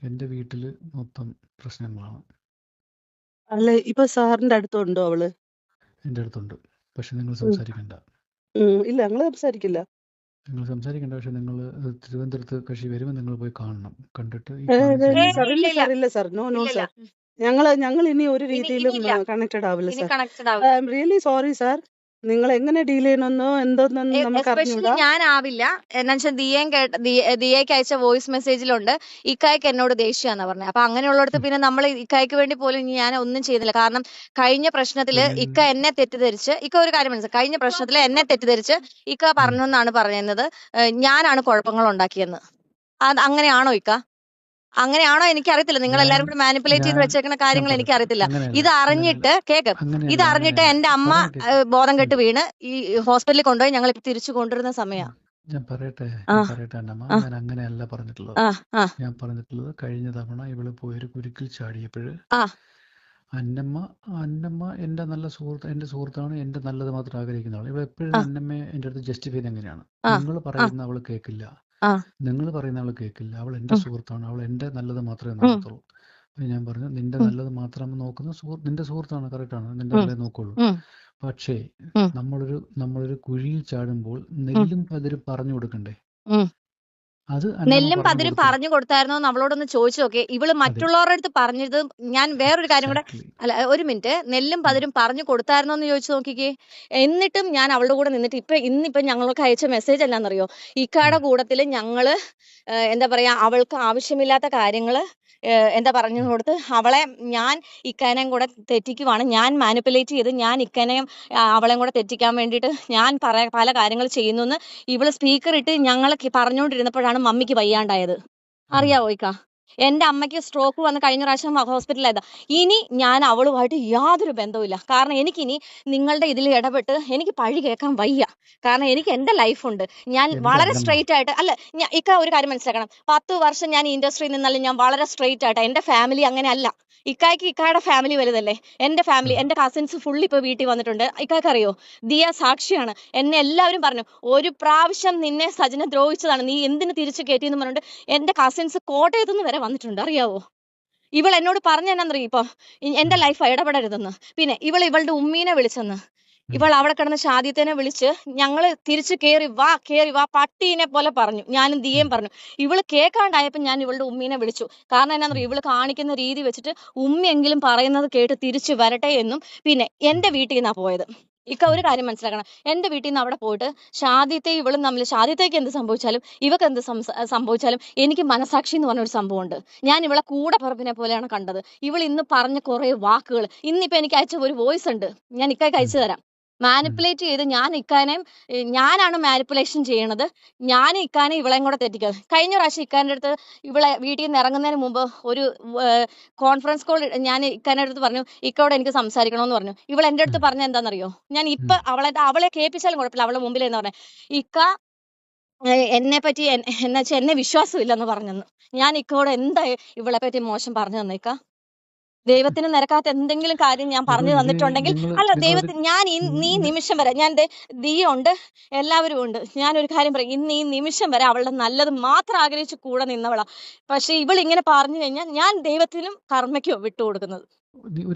എൻ്റെ വീട്ടിൽ മൊത്തം പ്രശ്നങ്ങളാണ്. അല്ല, ഇപ്പൊ സാറിന്റെ അടുത്തുണ്ടോ അവള്? എൻ്റെ അടുത്തുണ്ട്, പക്ഷെ നിങ്ങൾ സംസാരിക്കണ്ട. ഇല്ല, ഞങ്ങള് സംസാരിക്കില്ല. നിങ്ങൾ സംസാരിക്കണ്ട, പക്ഷെ നിങ്ങൾ തിരുവനന്തപുരത്ത് കക്ഷി വരുമ്പോൾ നിങ്ങൾ പോയി കാണണം. കണ്ടിട്ട് ഈ ഇല്ല സാർ, നോ സാർ, ഞങ്ങൾ ഇനി ഒരു രീതിയിലും കണക്റ്റഡ് ആവില്ല sir. I am really sorry sir. നിങ്ങൾ എങ്ങനെ ഡീൽ ചെയ്യണമെന്നോ എന്തോന്നൊന്നും നമുക്ക് എസ്പെഷ്യലി അറിഞ്ഞൂടാ. ഞാനാവില്ല. എന്നാ വെച്ചാൽ ദിയയ്ക്ക് അയച്ച വോയിസ് മെസ്സേജിലുണ്ട് ഇക്കായ്ക്ക് എന്നോട് ദേഷ്യാന്നാ പറഞ്ഞത്. അപ്പൊ അങ്ങനെയുള്ളടത്ത് പിന്നെ നമ്മൾ ഇക്കായ്ക്ക് വേണ്ടി പോലും ഞാൻ ഒന്നും ചെയ്യുന്നില്ല. കാരണം കഴിഞ്ഞ പ്രശ്നത്തില് ഇക്ക എന്നെ തെറ്റിദ്ധരിച്ച്, ഇക്ക ഒരു കാര്യം മനസ്സിലായി, കഴിഞ്ഞ പ്രശ്നത്തില് എന്നെ തെറ്റിദ്ധരിച്ച് ഇക്ക പറഞ്ഞെന്നാണ് പറയുന്നത് ഞാനാണ് കുഴപ്പങ്ങൾ ഉണ്ടാക്കിയെന്ന്. അത് അങ്ങനെയാണോ ഇക്ക? അങ്ങനെയാണോ എനിക്കറിയത്തില്ല. നിങ്ങൾ എല്ലാരും കൂടി മാനിപ്പുലേറ്റ് ചെയ്ത് വെച്ചേക്കുന്ന കാര്യങ്ങൾ എനിക്കറിയത്തില്ല. ഇത് അറിഞ്ഞിട്ട് ഇത് അറിഞ്ഞിട്ട് എന്റെ അമ്മ ബോധം കെട്ട് വീണ് ഈ ഹോസ്പിറ്റലിൽ കൊണ്ടുപോയി ഞങ്ങൾ ഇപ്പൊ തിരിച്ചു കൊണ്ടുവരുന്ന സമയമാണ്. ഞാൻ പറയട്ടെ അന്നമ്മ, ഞാൻ അങ്ങനെയല്ല പറഞ്ഞിട്ടുള്ളത്. ഞാൻ പറഞ്ഞിട്ടുള്ളത് കഴിഞ്ഞ തവണ ഇവള് പോയൊരു കുരുക്കിൽ ചാടിയപ്പോഴ് അന്നമ്മ എന്റെ നല്ല സുഹൃത്ത്, എന്റെ സുഹൃത്താണ്, എന്റെ നല്ലത് മാത്രം ആഗ്രഹിക്കുന്ന ആൾ. ഇവ എപ്പോഴും അന്നമ്മയെ എന്റെ അടുത്ത് ജസ്റ്റിഫൈ ചെയ്ത് എങ്ങനെയാണ്, നിങ്ങൾ പറയുന്ന അവള് കേൾക്കില്ല, നിങ്ങൾ പറയുന്ന അവള് കേൾക്കില്ല, അവൾ എന്റെ സുഹൃത്താണ്, അവൾ എന്റെ നല്ലത് മാത്രമേ നോക്കത്തുള്ളൂ. അപ്പൊ ഞാൻ പറഞ്ഞു, നിന്റെ നല്ലത് മാത്രം നോക്കുന്ന നിന്റെ സുഹൃത്താണ്, കറക്റ്റാണ്, നിന്റെ നല്ലത് നോക്കുള്ളൂ. പക്ഷേ നമ്മളൊരു കുഴിയിൽ ചാടുമ്പോൾ നെല്ലും പതിരും പറഞ്ഞു കൊടുക്കണ്ടേ? അത് നെല്ലും പതിരും പറഞ്ഞു കൊടുത്തായിരുന്നോ എന്ന് അവളോടൊന്ന് ചോദിച്ചു നോക്കേ. ഇവള് മറ്റുള്ളവരുടെ അടുത്ത് പറഞ്ഞത്, ഞാൻ വേറൊരു കാര്യം കൂടെ, അല്ല ഒരു മിനിറ്റ്, നെല്ലും പതിരും പറഞ്ഞു കൊടുത്തായിരുന്നോ എന്ന് ചോദിച്ചു നോക്കിക്കേ. എന്നിട്ടും ഞാൻ അവളുടെ കൂടെ നിന്നിട്ട് ഇന്നിപ്പം ഞങ്ങൾക്ക് അയച്ച മെസ്സേജ് എന്നാന്നറിയോ, ഇക്കാടെ കൂടത്തില് ഞങ്ങള് എന്താ പറയാ, അവൾക്ക് ആവശ്യമില്ലാത്ത കാര്യങ്ങള് എന്താ പറഞ്ഞു കൊടുത്ത് അവളെ ഞാൻ ഇക്കാനെയും കൂടെ തെറ്റിക്കുവാണ്, ഞാൻ മാനിപ്പുലേറ്റ് ചെയ്ത് ഞാൻ ഇക്കാനെയും അവളെയും കൂടെ തെറ്റിക്കാൻ വേണ്ടിയിട്ട് ഞാൻ പല കാര്യങ്ങൾ ചെയ്യുന്നു എന്ന് ഇവള് സ്പീക്കർ ഇട്ട് ഞങ്ങൾ പറഞ്ഞുകൊണ്ടിരുന്നപ്പോഴാണ് മമ്മിക്ക് വയ്യാണ്ടായത്. അറിയാവോ ഇക്ക? എന്റെ അമ്മയ്ക്ക് സ്ട്രോക്ക് വന്ന് കഴിഞ്ഞ പ്രാവശ്യം ഹോസ്പിറ്റലായതാ. ഇനി ഞാൻ അവളുമായിട്ട് യാതൊരു ബന്ധവുമില്ല. കാരണം എനിക്കിനി നിങ്ങളുടെ ഇതിൽ ഇടപെട്ട് എനിക്ക് പഴി കേൾക്കാൻ വയ്യ. കാരണം എനിക്ക് എന്റെ ലൈഫുണ്ട്. ഞാൻ എന്റെ വളരെ അല്ലമ്മ സ്ട്രെയിറ്റ് ആയിട്ട് അല്ല, ഇക്ക ഒരു കാര്യം മനസ്സിലാക്കണം. 10 വർഷം ഞാൻ ഈ ഇൻഡസ്ട്രിയിൽ നിന്നാലും ഞാൻ വളരെ സ്ട്രെയിറ്റ് ആയിട്ട്, എന്റെ ഫാമിലി അങ്ങനെ അല്ല. ഇക്കായ്ക്ക് ഇക്കായുടെ ഫാമിലി വലുതല്ലേ. എന്റെ ഫാമിലി, എന്റെ കസിൻസ് ഫുള്ളി ഇപ്പൊ വീട്ടിൽ വന്നിട്ടുണ്ട്. ഇക്കാക്ക് അറിയോ, ദിയ സാക്ഷിയാണ്. എന്നെ എല്ലാവരും പറഞ്ഞു, ഒരു പ്രാവശ്യം നിന്നെ സജന ദ്രോഹിച്ചതാണ്, നീ എന്തിനു തിരിച്ചു കയറ്റിയെന്ന് പറഞ്ഞിട്ട് എന്റെ കസിൻസ് കോട്ടയത്ത് നിന്ന് വരെ വന്നിട്ടുണ്ട്. അറിയാവോ? ഇവൾ എന്നോട് പറഞ്ഞ എന്നാന്നറിയോ ഇപ്പൊ, എന്റെ ലൈഫ് ഇടപെടരുതെന്ന്. പിന്നെ ഇവളുടെ ഉമ്മീനെ വിളിച്ചെന്ന്. ഇവൾ അവിടെ കിടന്ന് ഷാദിത്തേനെ വിളിച്ച് ഞങ്ങള് തിരിച്ചു കേറി വാ പട്ടീനെ പോലെ പറഞ്ഞു. ഞാനും ദിയേം പറഞ്ഞു. ഇവള് കേൾക്കാണ്ടായപ്പോ ഞാൻ ഇവളുടെ ഉമ്മീനെ വിളിച്ചു. കാരണം എന്നാന്നറിയോ, ഇവള് കാണിക്കുന്ന രീതി വെച്ചിട്ട് ഉമ്മയെങ്കിലും പറയുന്നത് കേട്ട് തിരിച്ചു വരട്ടെ എന്നും. പിന്നെ എന്റെ വീട്ടിൽ നിന്നാ പോയത്. ഇക്ക ഒരു കാര്യം മനസ്സിലാക്കണം, എന്റെ വീട്ടിൽ നിന്ന് അവിടെ പോയിട്ട് ഷാദിത്തെ ഇവളും തമ്മിൽ, ഷാദിത്തേക്ക് എന്ത് സംഭവിച്ചാലും ഇവക്ക് എന്ത് സംഭവിച്ചാലും എനിക്ക് മനസാക്ഷി എന്ന് പറഞ്ഞൊരു സംഭവമുണ്ട്. ഞാൻ ഇവളെ കൂടെ പറപ്പിനെ പോലെയാണ് കണ്ടത്. ഇവൾ ഇന്ന് പറഞ്ഞ കുറെ വാക്കുകൾ, ഇന്നിപ്പോ എനിക്ക് അയച്ച ഒരു വോയിസ് ഉണ്ട്, ഞാൻ ഇക്കായ്ക്ക് അയച്ചു തരാം. മാനിപ്പുലേറ്റ് ചെയ്ത് ഞാനാണ് മാനിപ്പുലേഷൻ ചെയ്യണത്. ഞാൻ ഇക്കാനെ ഇവളെയും കൂടെ തെറ്റിക്കുന്നത്. കഴിഞ്ഞ പ്രാവശ്യം ഇക്കാന്റെ അടുത്ത് ഇവളെ വീട്ടിൽ നിന്ന് ഇറങ്ങുന്നതിന് മുമ്പ് ഒരു കോൺഫറൻസ് കോൾ ഞാൻ ഇക്കാന്റെ അടുത്ത് പറഞ്ഞു, ഇക്കോടെ എനിക്ക് സംസാരിക്കണമെന്ന് പറഞ്ഞു. ഇവൾ എന്റെ അടുത്ത് പറഞ്ഞ എന്താണെന്നറിയോ, ഞാൻ ഇപ്പൊ അവളെ കേൾപ്പിച്ചാലും കുഴപ്പമില്ല, അവളെ മുമ്പിൽ എന്ന് പറഞ്ഞ ഇക്ക എന്നെ പറ്റി എന്നുവെച്ചാൽ എന്നെ വിശ്വാസമില്ലെന്ന് പറഞ്ഞെന്ന്. ഞാൻ ഇക്കോടെ എന്താ ഇവളെ പറ്റി മോശം പറഞ്ഞു തന്നേക്ക? ദൈവത്തിന് നിരക്കാത്ത എന്തെങ്കിലും കാര്യം ഞാൻ പറഞ്ഞു തന്നിട്ടുണ്ടെങ്കിൽ, അല്ല ദൈവത്തിന് ഞാൻ ഈ നിമിഷം വരെ, ഞാൻ ദിയ ഉണ്ട്, എല്ലാവരും ഉണ്ട്, ഞാനൊരു കാര്യം പറയും, ഇന്ന് ഈ നിമിഷം വരെ അവളുടെ നല്ലത് മാത്രം ആഗ്രഹിച്ച് കൂടെ നിന്നവളാ. പക്ഷെ ഇവൾ ഇങ്ങനെ പറഞ്ഞു കഴിഞ്ഞാൽ ഞാൻ ദൈവത്തിനും കർമ്മയ്ക്കോ വിട്ടുകൊടുക്കുന്നത്.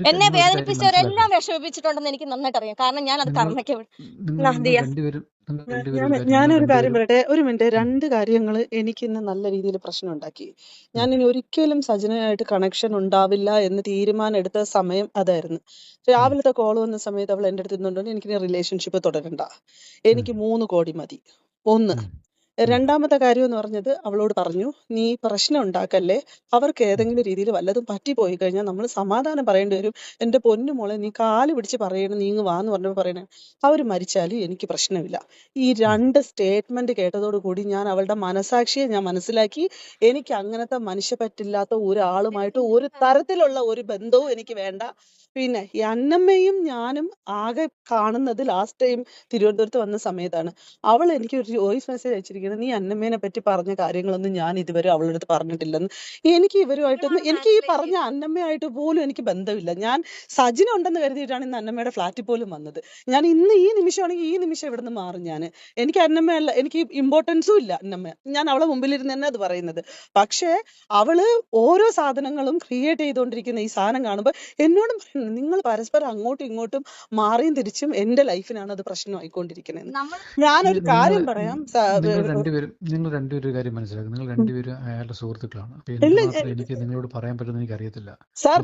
എന്നെ വേദനിപ്പിച്ചവരെല്ലാം വിഷമിപ്പിച്ചിട്ടുണ്ടെന്ന് എനിക്ക് നന്നായിട്ട് അറിയാം. കാരണം ഞാൻ അത് കർമ്മയ്ക്ക് ദിയ. ഞാനൊരു കാര്യം പറയട്ടെ, ഒരു മിനിറ്റ്. 2 കാര്യങ്ങൾ എനിക്ക് ഇന്ന് നല്ല രീതിയിൽ പ്രശ്നം ഉണ്ടാക്കി. ഞാൻ ഇനി ഒരിക്കലും സജനയായിട്ട് കണക്ഷൻ ഉണ്ടാവില്ല എന്ന് തീരുമാനം എടുത്ത സമയം അതായിരുന്നു. രാവിലത്തെ കോൾ വന്ന സമയത്ത് അവൾ എന്റെ അടുത്ത് നിന്നുകൊണ്ട് എനിക്ക് റിലേഷൻഷിപ്പ് തുടരണ്ട, എനിക്ക് 3 കോടി മതി. ഒന്ന്. രണ്ടാമത്തെ കാര്യം എന്ന് പറഞ്ഞത്, അവളോട് പറഞ്ഞു, നീ പ്രശ്നം ഉണ്ടാക്കല്ലേ, അവർക്ക് ഏതെങ്കിലും രീതിയിൽ വല്ലതും പറ്റിപ്പോയി കഴിഞ്ഞാൽ നമ്മൾ സമാധാനം പറയേണ്ടി വരും. എന്റെ പൊന്നു മോളെ, നീ കാല് പിടിച്ച് പറയണം, നീ ഇങ്ങ് വാന്ന് പറഞ്ഞപ്പോ പറയണേ, അവര് മരിച്ചാലും എനിക്ക് പ്രശ്നമില്ല. ഈ 2 സ്റ്റേറ്റ്മെന്റ് കേട്ടതോട് കൂടി ഞാൻ അവളുടെ മനസാക്ഷിയെ ഞാൻ മനസ്സിലാക്കി. എനിക്ക് അങ്ങനത്തെ മനുഷ്യപ്പറ്റില്ലാത്ത ഒരാളുമായിട്ട് ഒരു തരത്തിലുള്ള ഒരു ബന്ധവും എനിക്ക് വേണ്ട. പിന്നെ ഈ അന്നമ്മയും ഞാനും ആകെ കാണുന്നത് ലാസ്റ്റ് ടൈം തിരുവനന്തപുരത്ത് വന്ന സമയത്താണ്. അവൾ എനിക്ക് ഒരു വോയിസ് മെസ്സേജ് അയച്ചിരിക്കുന്നത്, നീ അന്നമ്മേനെ പറ്റി പറഞ്ഞ കാര്യങ്ങളൊന്നും ഞാൻ ഇതുവരെ അവളുടെ അടുത്ത് പറഞ്ഞിട്ടില്ലെന്ന്. എനിക്ക് ഇവരുമായിട്ടൊന്നും, എനിക്ക് ഈ പറഞ്ഞ അന്നമ്മയായിട്ട് പോലും എനിക്ക് ബന്ധമില്ല. ഞാൻ സജിന ഉണ്ടെന്ന് കരുതിയിട്ടാണ് ഇന്ന് അന്നമ്മയുടെ ഫ്ലാറ്റിൽ പോലും വന്നത്. ഞാൻ ഇന്ന് ഈ നിമിഷമാണെങ്കിൽ ഈ നിമിഷം ഇവിടെ നിന്ന് മാറും. എനിക്ക് അന്നമ്മയല്ല, എനിക്ക് ഇമ്പോർട്ടൻസും ഇല്ല അന്നമ്മ. ഞാൻ അവളെ മുമ്പിലിരുന്ന് തന്നെ അത് പറയുന്നത്. പക്ഷേ അവള് ഓരോ സാധനങ്ങളും ക്രിയേറ്റ് ചെയ്തുകൊണ്ടിരിക്കുന്ന ഈ സാധനം കാണുമ്പോൾ എന്നോടും പറയുന്നത്, നിങ്ങൾ പരസ്പരം അങ്ങോട്ടും ഇങ്ങോട്ടും മാറിയും തിരിച്ചും എന്റെ ലൈഫിനാണ് അത് പ്രശ്നമായിക്കൊണ്ടിരിക്കുന്നത്. ഞാനൊരു കാര്യം പറയാം, നിങ്ങൾ രണ്ടുപേരും ഒരു കാര്യം മനസ്സിലാക്കുക, നിങ്ങൾ രണ്ടുപേരും അയാളുടെ സുഹൃത്തുക്കളാണ്. അപ്പൊ എന്തുമാത്രം എനിക്ക് നിങ്ങളോട് പറയാൻ പറ്റുമെന്ന് എനിക്ക് അറിയത്തില്ല. സാർ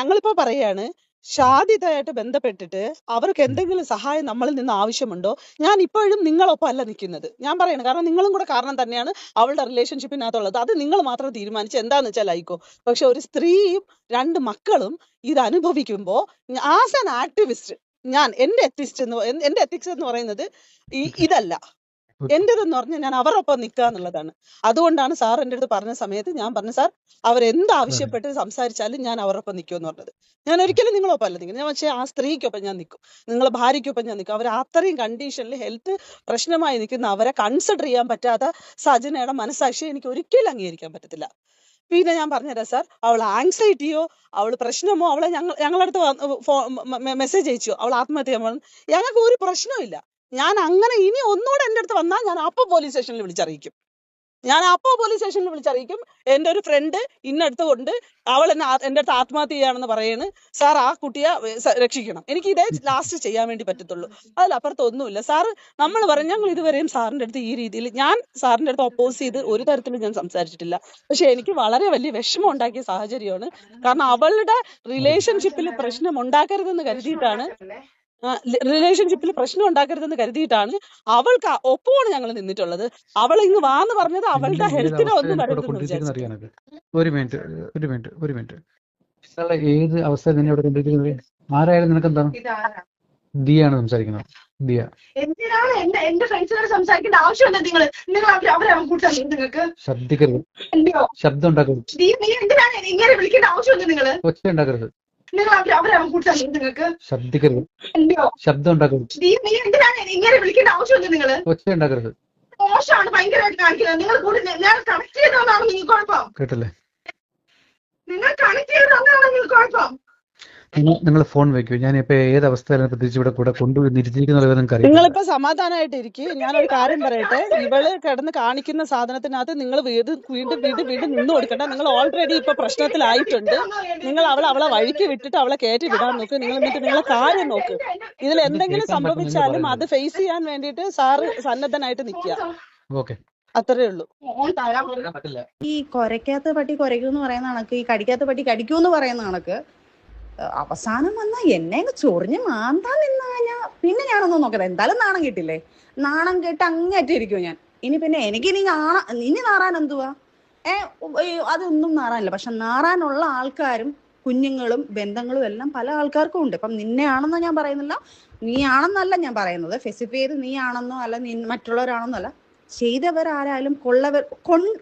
ഞങ്ങളിപ്പോ പറയാണ്, ഷാദിദയായിട്ട് ബന്ധപ്പെട്ടിട്ട് അവർക്ക് എന്തെങ്കിലും സഹായം നമ്മളിൽ നിന്ന് ആവശ്യമുണ്ടോ? ഞാൻ ഇപ്പോഴും നിങ്ങളൊപ്പം അല്ല നിൽക്കുന്നത്. ഞാൻ പറയണം, കാരണം നിങ്ങളും കൂടെ കാരണം തന്നെയാണ് അവളുടെ റിലേഷൻഷിപ്പിനകത്തുള്ളത്. അത് നിങ്ങൾ മാത്രം തീരുമാനിച്ച് എന്താന്ന് വെച്ചാൽ ആയിക്കോ. പക്ഷെ ഒരു സ്ത്രീയും 2 മക്കളും ഇത് അനുഭവിക്കുമ്പോ ആസ് ആൻ ആക്ടിവിസ്റ്റ്, എന്റെ എത്തിക്സ് എന്ന് പറയുന്നത് ഇതല്ല. എന്റേതെന്ന് പറഞ്ഞാൽ ഞാൻ അവരൊപ്പം നിൽക്കുക എന്നുള്ളതാണ്. അതുകൊണ്ടാണ് സാർ എന്റെ അടുത്ത് പറഞ്ഞ സമയത്ത് ഞാൻ പറഞ്ഞു, സാർ അവരെന്താവശ്യപ്പെട്ട് സംസാരിച്ചാലും ഞാൻ അവരൊപ്പം നിൽക്കുമെന്ന് പറഞ്ഞത്. ഞാൻ ഒരിക്കലും നിങ്ങളൊപ്പം അല്ല നിൽക്കുന്നത്. ഞാൻ പക്ഷേ ആ സ്ത്രീക്കൊപ്പം ഞാൻ നിൽക്കും, നിങ്ങളെ ഭാര്യയ്ക്കൊപ്പം ഞാൻ നിൽക്കും. അവർ അത്രയും കണ്ടീഷനിൽ ഹെൽത്ത് പ്രശ്നമായി നിൽക്കുന്ന അവരെ കൺസിഡർ ചെയ്യാൻ പറ്റാത്ത സജനയുടെ മനസാക്ഷി എനിക്ക് ഒരിക്കലും അംഗീകരിക്കാൻ പറ്റത്തില്ല. പിന്നെ ഞാൻ പറഞ്ഞുതരാം സാർ, അവൾ ആങ്സൈറ്റിയോ അവൾ പ്രശ്നമോ അവളെ ഞങ്ങളടുത്ത് മെസ്സേജ് അയച്ചോ അവൾ ആത്മഹത്യ ചെയ്യാൻ പറഞ്ഞു, ഞങ്ങൾക്ക് ഒരു പ്രശ്നമില്ല. ഞാൻ അങ്ങനെ ഇനി ഒന്നുകൂടെ എൻ്റെ അടുത്ത് വന്നാൽ ഞാൻ അപ്പോൾ പോലീസ് സ്റ്റേഷനിൽ വിളിച്ചറിയിക്കും. എൻ്റെ ഒരു ഫ്രണ്ട് ഇന്നടുത്ത് കൊണ്ട് അവൾ എൻ്റെ അടുത്ത് ആത്മഹത്യ ചെയ്യാണെന്ന് പറയാണ്. സാർ ആ കുട്ടിയെ രക്ഷിക്കണം. എനിക്ക് ഇതേ ലാസ്റ്റ് ചെയ്യാൻ വേണ്ടി പറ്റത്തുള്ളൂ, അതിലപ്പുറത്തൊന്നുമില്ല. സാറ് നമ്മൾ പറയും, ഞങ്ങൾ ഇതുവരെയും സാറിൻ്റെ അടുത്ത് ഈ രീതിയിൽ ഞാൻ സാറിൻ്റെ അടുത്ത് ഒപ്പോസ് ചെയ്ത് ഒരു തരത്തിലും ഞാൻ സംസാരിച്ചിട്ടില്ല. പക്ഷെ എനിക്ക് വളരെ വലിയ വിഷമം ഉണ്ടാക്കിയ സാഹചര്യമാണ്. കാരണം അവളുടെ റിലേഷൻഷിപ്പിൽ പ്രശ്നം ഉണ്ടാക്കരുതെന്ന് കരുതിയിട്ടാണ് റിലേഷൻഷിപ്പിൽ പ്രശ്നം ഉണ്ടാക്കരുതെന്ന് കരുതിയിട്ടാണ് അവൾക്ക് ഒപ്പമാണ് ഞങ്ങൾ നിന്നിട്ടുള്ളത്. അവൾ ഇങ്ങ് വാന്ന് പറഞ്ഞത് അവളുടെ ഏത് ഹെൽത്തിനെ അവസ്ഥയിൽ ഒന്നും എനിക്കിവിടെ വരരുതെന്ന് കൊണ്ടിരിക്കുന്നത് വിചാരിച്ചിട്ട്. അറിയാനൊക്കെ. ഒരു മിനിറ്റ്. ഇയാളെ ഏത് അവസ്ഥയിൽ നിന്നെ ഇവിടെ കൊണ്ടിരിക്കുന്നത്? ആരായാലും നിനക്ക് എന്താണ്? ദിയാണ് സംസാരിക്കുന്നത്. ദിയ എന്തിനാണ് എന്റെ ഫ്രണ്ട്സിനോട് സംസാരിക്കേണ്ട ആവശ്യമുണ്ട്? നിങ്ങൾ അവരെ കൂട്ടാൻ നിങ്ങൾക്ക് ശബ്ദിക്കരുത്, എന്തിയോ ശബ്ദം ഉണ്ടാക്കരുത്, നീ എന്തിനാണ് ഇങ്ങനെ വിളിക്കേണ്ട ആവശ്യമുണ്ട്? ഒച്ച ഉണ്ടാക്കരുത്, നിങ്ങൾ അവരെ കൂട്ടാൻ നിങ്ങൾക്ക് ശബ്ദിക്കരുത്, എന്തിയോ ശബ്ദം ഉണ്ടാക്കരുത്, നീ എന്തിനാണ് ഇങ്ങനെ വിളിക്കേണ്ട ആവശ്യമുണ്ട്? ഒച്ച ഉണ്ടാക്കരുത്. മോശമാണ് ഭയങ്കരമായിട്ട് കാണിക്കുന്നത്. നിങ്ങൾ കൂടി ഞാൻ കണക്ട് ചെയ്തതാണ് നിങ്ങൾക്ക് കുഴപ്പം. കേട്ടല്ലേ? നിങ്ങൾ കണക്ട് ചെയ്തതാണ് നിങ്ങൾക്ക് കുഴപ്പം. നിങ്ങൾ ഫോൺ വെക്കൂ. ഞാൻ ഇപ്പൊ ഏത് അവസ്ഥയിലാണ് പ്രത്യേകിച്ച് ഇവിടെ കൂടെ കൊണ്ടുവന്നിരിച്ചിരിക്കുന്നത് നിങ്ങൾക്ക് അറിയാം. നിങ്ങളിപ്പോ സമാധാനമായിട്ട് ഇരിക്കും. ഞാനൊരു കാര്യം പറയട്ടെ, ഇവള് കിടന്ന് കാണിക്കുന്ന സാധനത്തിനകത്ത് നിങ്ങൾ വീണ്ടും നിന്ന് കൊടുക്കണ്ട. നിങ്ങൾ ഓൾറെഡി ഇപ്പൊ പ്രശ്നത്തിലായിട്ടുണ്ട്. നിങ്ങൾ അവളെ വഴിക്ക് വിട്ടിട്ട് അവളെ കയറ്റി വിടാൻ നോക്ക്. നിങ്ങൾ എന്നിട്ട് നിങ്ങളെ കാര്യം നോക്ക്. ഇതിൽ എന്തെങ്കിലും സംഭവിച്ചാലും അത് ഫേസ് ചെയ്യാൻ വേണ്ടിയിട്ട് സാറ് സന്നദ്ധനായിട്ട് നിൽക്കുക. ഓക്കെ, അത്രേ ഉള്ളൂ. ഈ കൊരയ്ക്കാത്ത പട്ടി കൊരയ്ക്കൂന്ന് പറയുന്ന കണക്ക്, ഈ കടിക്കാത്ത പട്ടി കടിക്കൂന്ന് പറയുന്ന കണക്ക് അവസാനം വന്നാൽ എന്നെ അങ്ങ് ചൊറിഞ്ഞ് മാന്താൻ നിന്ന് കഴിഞ്ഞാൽ പിന്നെ ഞാനൊന്നും നോക്കട്ടെ. എന്തായാലും നാണം കിട്ടില്ലേ? നാണം കേട്ട് അങ്ങേറ്റിരിക്കും ഞാൻ. ഇനി പിന്നെ എനിക്കിനി ഇനി നാറാൻ എന്തുവാ? അതൊന്നും നാറാനില്ല. പക്ഷെ നാറാനുള്ള ആൾക്കാരും കുഞ്ഞുങ്ങളും ബന്ധങ്ങളും എല്ലാം പല ആൾക്കാർക്കും ഉണ്ട്. ഇപ്പം നിന്നെ ആണെന്നോ ഞാൻ പറയുന്നില്ല, നീ ആണെന്നല്ല ഞാൻ പറയുന്നത്. സ്പെസിഫൈ ചെയ്ത് നീ ആണെന്നോ അല്ല മറ്റുള്ളവരാണെന്നോ അല്ല. ചെയ്തവരാരായാലും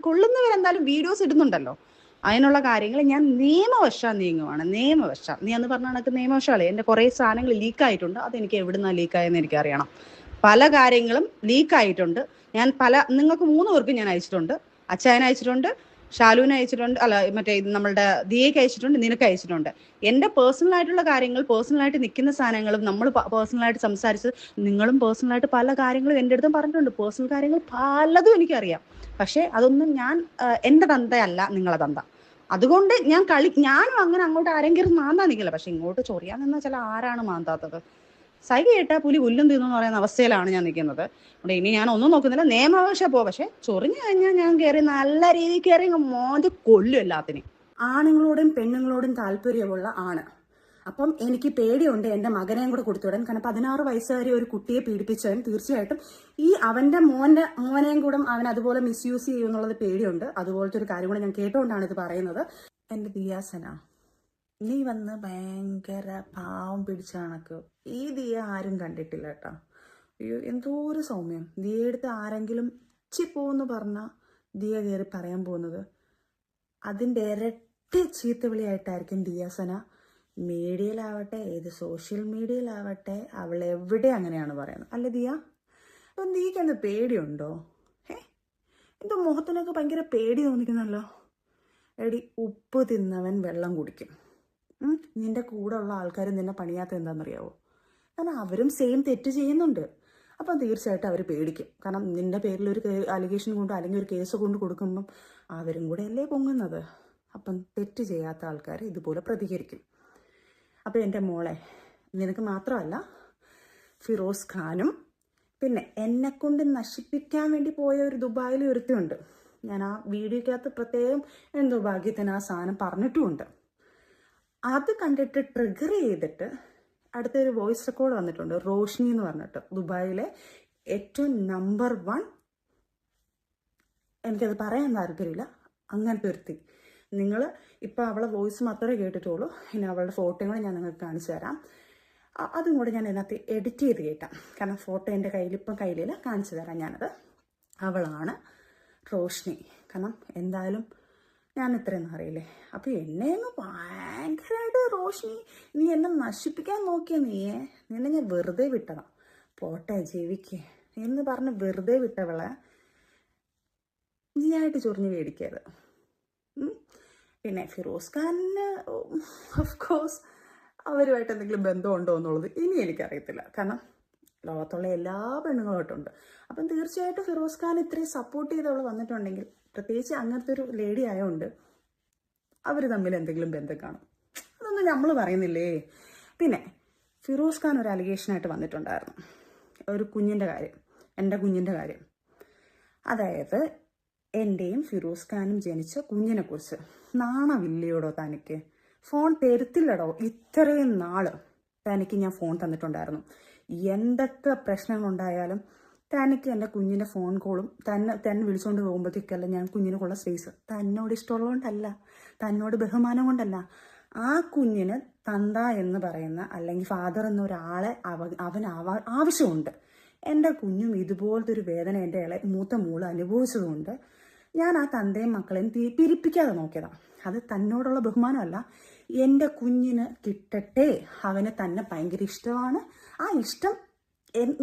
കൊള്ളുന്നവരെന്തായാലും വീഡിയോസ് ഇടുന്നുണ്ടല്ലോ. അതിനുള്ള കാര്യങ്ങൾ ഞാൻ നിയമവശാൽ നീങ്ങുവാണ്. നീ അന്ന് പറഞ്ഞ കണക്ക് നിയമവശാലേ എൻ്റെ കുറേ സാധനങ്ങൾ ലീക്കായിട്ടുണ്ട്. അതെനിക്ക് എവിടുന്നാണ് ലീക്കായെന്ന് എനിക്കറിയണം. പല കാര്യങ്ങളും ലീക്കായിട്ടുണ്ട്. ഞാൻ നിങ്ങൾക്ക് 3 പേർക്കും ഞാൻ അയച്ചിട്ടുണ്ട്. അച്ചായനെ അയച്ചിട്ടുണ്ട്, ഷാലുവിനെ അയച്ചിട്ടുണ്ട്, അല്ല മറ്റേ നമ്മളുടെ ദിയയ്ക്ക് അയച്ചിട്ടുണ്ട്, നിനക്ക് അയച്ചിട്ടുണ്ട്. എൻ്റെ പേഴ്സണലായിട്ടുള്ള കാര്യങ്ങൾ, പേഴ്സണലായിട്ട് നിൽക്കുന്ന സാധനങ്ങളും നമ്മൾ പേഴ്സണലായിട്ട് സംസാരിച്ച് നിങ്ങളും പേഴ്സണലായിട്ട് പല കാര്യങ്ങളും എൻ്റെ അടുത്തും പറഞ്ഞിട്ടുണ്ട്. പേഴ്സണൽ കാര്യങ്ങൾ പലതും എനിക്കറിയാം. പക്ഷേ അതൊന്നും എൻ്റെ തന്തയല്ല നിങ്ങളെ തന്ത. അതുകൊണ്ട് ഞാനും അങ്ങനെ അങ്ങോട്ട് ആരെങ്കിലും മാന്താൻ നിൽക്കില്ല. പക്ഷെ ഇങ്ങോട്ട് ചൊറിയാൻ നിന്നാൽ ചില ആരാണ് മാന്താത്തത്? സൈകി കേട്ടാ പുലി പുല്ലും തിന്നു എന്ന് പറയുന്ന അവസ്ഥയിലാണ് ഞാൻ നിൽക്കുന്നത്. അവിടെ ഇനി ഞാൻ ഒന്നും നോക്കുന്നില്ല, നിയമവശ പക്ഷെ ചൊറിഞ്ഞു കഴിഞ്ഞാൽ ഞാൻ കയറി നല്ല രീതിയിൽ കയറി മോന്റെ കൊല്ലും എല്ലാത്തിനും. ആണുങ്ങളോടും പെണ്ണുങ്ങളോടും താല്പര്യമുള്ള ആണ്. അപ്പം എനിക്ക് പേടിയുണ്ട് എൻ്റെ മകനെയും കൂടെ കൊടുത്തുവിടാൻ. കാരണം 16 വയസ്സുകാരി ഒരു കുട്ടിയെ പീഡിപ്പിച്ചവൻ തീർച്ചയായിട്ടും അവന്റെ മോനെയും കൂടെ അവൻ അതുപോലെ മിസ്യൂസ് ചെയ്യുമെന്നുള്ളത് പേടിയുണ്ട്. അതുപോലത്തെ ഒരു കാര്യം കൂടെ ഞാൻ കേട്ടുകൊണ്ടാണ് ഇത് പറയുന്നത്. എൻ്റെ ദിയാസന, നീ വന്ന് ഭയങ്കര പാവം പിടിച്ച കണക്ക് ഈ ദിയ ആരും കണ്ടിട്ടില്ല കേട്ടോ. അയ്യോ എന്തോ ഒരു സൗമ്യം. ദിയയെടുത്ത് ആരെങ്കിലും പോന്ന് പറഞ്ഞാൽ ദിയ കയറി പറയാൻ പോകുന്നത് അതിൻ്റെ ഇരട്ടി ചീത്തവിളിയായിട്ടായിരിക്കും ദിയാസന. മീഡിയയിലാവട്ടെ, ഏത് സോഷ്യൽ മീഡിയയിലാവട്ടെ, അവൾ എവിടെ അങ്ങനെയാണ് പറയുന്നത്. അല്ല ദിയ, അപ്പം നീക്കെന്ത് പേടിയുണ്ടോ? എന്തോ മുഖത്തിനൊക്കെ ഭയങ്കര പേടി തോന്നിക്കുന്നല്ലോ. എടി, ഉപ്പ് തിന്നവൻ വെള്ളം കുടിക്കും. നിന്റെ കൂടെ ഉള്ള ആൾക്കാർ നിന്നെ പണിയാത്ത എന്താണെന്നറിയാവോ? കാരണം അവരും സെയിം തെറ്റ് ചെയ്യുന്നുണ്ട്. അപ്പം തീർച്ചയായിട്ടും അവർ പേടിക്കും. കാരണം നിന്റെ പേരിൽ ഒരു അലിഗേഷൻ കൊണ്ട് അല്ലെങ്കിൽ ഒരു കേസ് കൊണ്ട് കൊടുക്കുമ്പം അവരും കൂടെ അല്ലേ പൊങ്ങുന്നത്. അപ്പം തെറ്റ് ചെയ്യാത്ത ആൾക്കാർ ഇതുപോലെ പ്രതികരിക്കും. അപ്പോൾ എൻ്റെ മോളെ, നിനക്ക് മാത്രമല്ല ഫിറോസ് ഖാനും പിന്നെ എന്നെക്കൊണ്ട് നശിപ്പിക്കാൻ വേണ്ടി പോയ ഒരു ദുബായിൽ ഒരുത്തിയുണ്ട്. ഞാൻ ആ വീഡിയോക്കകത്ത് പ്രത്യേകം എന്തോ ഭാഗ്യത്തിന് ആ സാധനം പറഞ്ഞിട്ടുമുണ്ട്. അത് കണ്ടിട്ട് ട്രിഗർ ചെയ്തിട്ട് അടുത്തൊരു വോയിസ് റെക്കോർഡ് വന്നിട്ടുണ്ട്. റോഷ്നി എന്ന് പറഞ്ഞിട്ട് ദുബായിലെ ഏറ്റവും നമ്പർ 1, എനിക്കത് പറയാൻ താല്പര്യമില്ല, അങ്ങനത്തെ ഒരുത്തി. നിങ്ങൾ ഇപ്പോൾ അവളെ വോയിസ് മാത്രമേ കേട്ടിട്ടുള്ളൂ. ഇനി അവളുടെ ഫോട്ടോയും കൂടെ ഞാൻ നിങ്ങൾക്ക് കാണിച്ചു തരാം. അതും കൂടെ ഞാൻ ഇതിനകത്ത് എഡിറ്റ് ചെയ്ത് കേട്ടാം. കാരണം ഫോട്ടോ എൻ്റെ കയ്യിലില്ല, കാണിച്ചു തരാം ഞാനത്. അവളാണ് റോഷ്നി. കാരണം എന്തായാലും ഞാൻ ഇത്രയൊന്നും അറിയില്ലേ. അപ്പോൾ എന്നെ അങ്ങ് ഭയങ്കരമായിട്ട് റോഷ്നി, നീ എന്നെ നശിപ്പിക്കാൻ നോക്കിയ നിന്നെ ഞാൻ വെറുതെ വിട്ടതാ. പോട്ടെ ജീവിക്കേ എന്ന് പറഞ്ഞ് വെറുതെ വിട്ടവളെ നീയായിട്ട് ചൊറിഞ്ഞ് മേടിക്കരുത്. പിന്നെ ഫിറോസ് ഖാനിന് ഓഫ്കോഴ്സ് അവരുമായിട്ട് എന്തെങ്കിലും ബന്ധമുണ്ടോ എന്നുള്ളത് ഇനി എനിക്കറിയത്തില്ല. കാരണം ലോകത്തുള്ള എല്ലാ പെണ്ണുങ്ങളുമായിട്ടുണ്ട്. അപ്പം തീർച്ചയായിട്ടും ഫിറോസ് ഖാൻ ഇത്രയും സപ്പോർട്ട് ചെയ്തവൾ വന്നിട്ടുണ്ടെങ്കിൽ, പ്രത്യേകിച്ച് അങ്ങനത്തെ ഒരു ലേഡി ആയതുകൊണ്ട് അവർ തമ്മിൽ എന്തെങ്കിലും ബന്ധം കാണും. അതൊന്നും നമ്മൾ പറയുന്നില്ലേ. പിന്നെ ഫിറോസ് ഖാൻ ഒരു അലിഗേഷനായിട്ട് വന്നിട്ടുണ്ടായിരുന്നു, ഒരു കുഞ്ഞിൻ്റെ കാര്യം, എൻ്റെ കുഞ്ഞിൻ്റെ കാര്യം. അതായത് എൻ്റെയും ഫിറോസ് ഖാനും ജനിച്ച കുഞ്ഞിനെ കുറിച്ച്. നാണമില്ലയോടോ തനിക്ക്? ഫോൺ തരുത്തില്ലടോ ഇത്രയും നാള്. തനിക്ക് ഞാൻ ഫോൺ തന്നിട്ടുണ്ടായിരുന്നു. എന്തൊക്കെ പ്രശ്നങ്ങളുണ്ടായാലും തനിക്ക് എൻ്റെ കുഞ്ഞിൻ്റെ ഫോൺ കോളും തന്നെ വിളിച്ചുകൊണ്ട് പോകുമ്പോഴത്തേക്കല്ല ഞാൻ കുഞ്ഞിനൊക്കെയുള്ള സ്പേസ് തന്നോട് ഇഷ്ടമുള്ളതുകൊണ്ടല്ല, തന്നോട് ബഹുമാനം കൊണ്ടല്ല. ആ കുഞ്ഞിന് തന്ത എന്ന് പറയുന്ന അല്ലെങ്കിൽ ഫാദർ എന്ന ഒരാളെ അവന് ആവശ്യമുണ്ട്. എൻ്റെ കുഞ്ഞും ഇതുപോലത്തെ ഒരു വേദന എൻ്റെ മൂത്ത മോള് അനുഭവിച്ചതുകൊണ്ട് ഞാൻ ആ തന്തയും മക്കളെയും പിരിപ്പിക്കാതെ നോക്കിയതാണ്. അത് തന്നോടുള്ള ബഹുമാനമല്ല, എൻ്റെ കുഞ്ഞിന് കിട്ടട്ടെ, അവന് തന്നെ ഭയങ്കര ഇഷ്ടമാണ്. ആ ഇഷ്ടം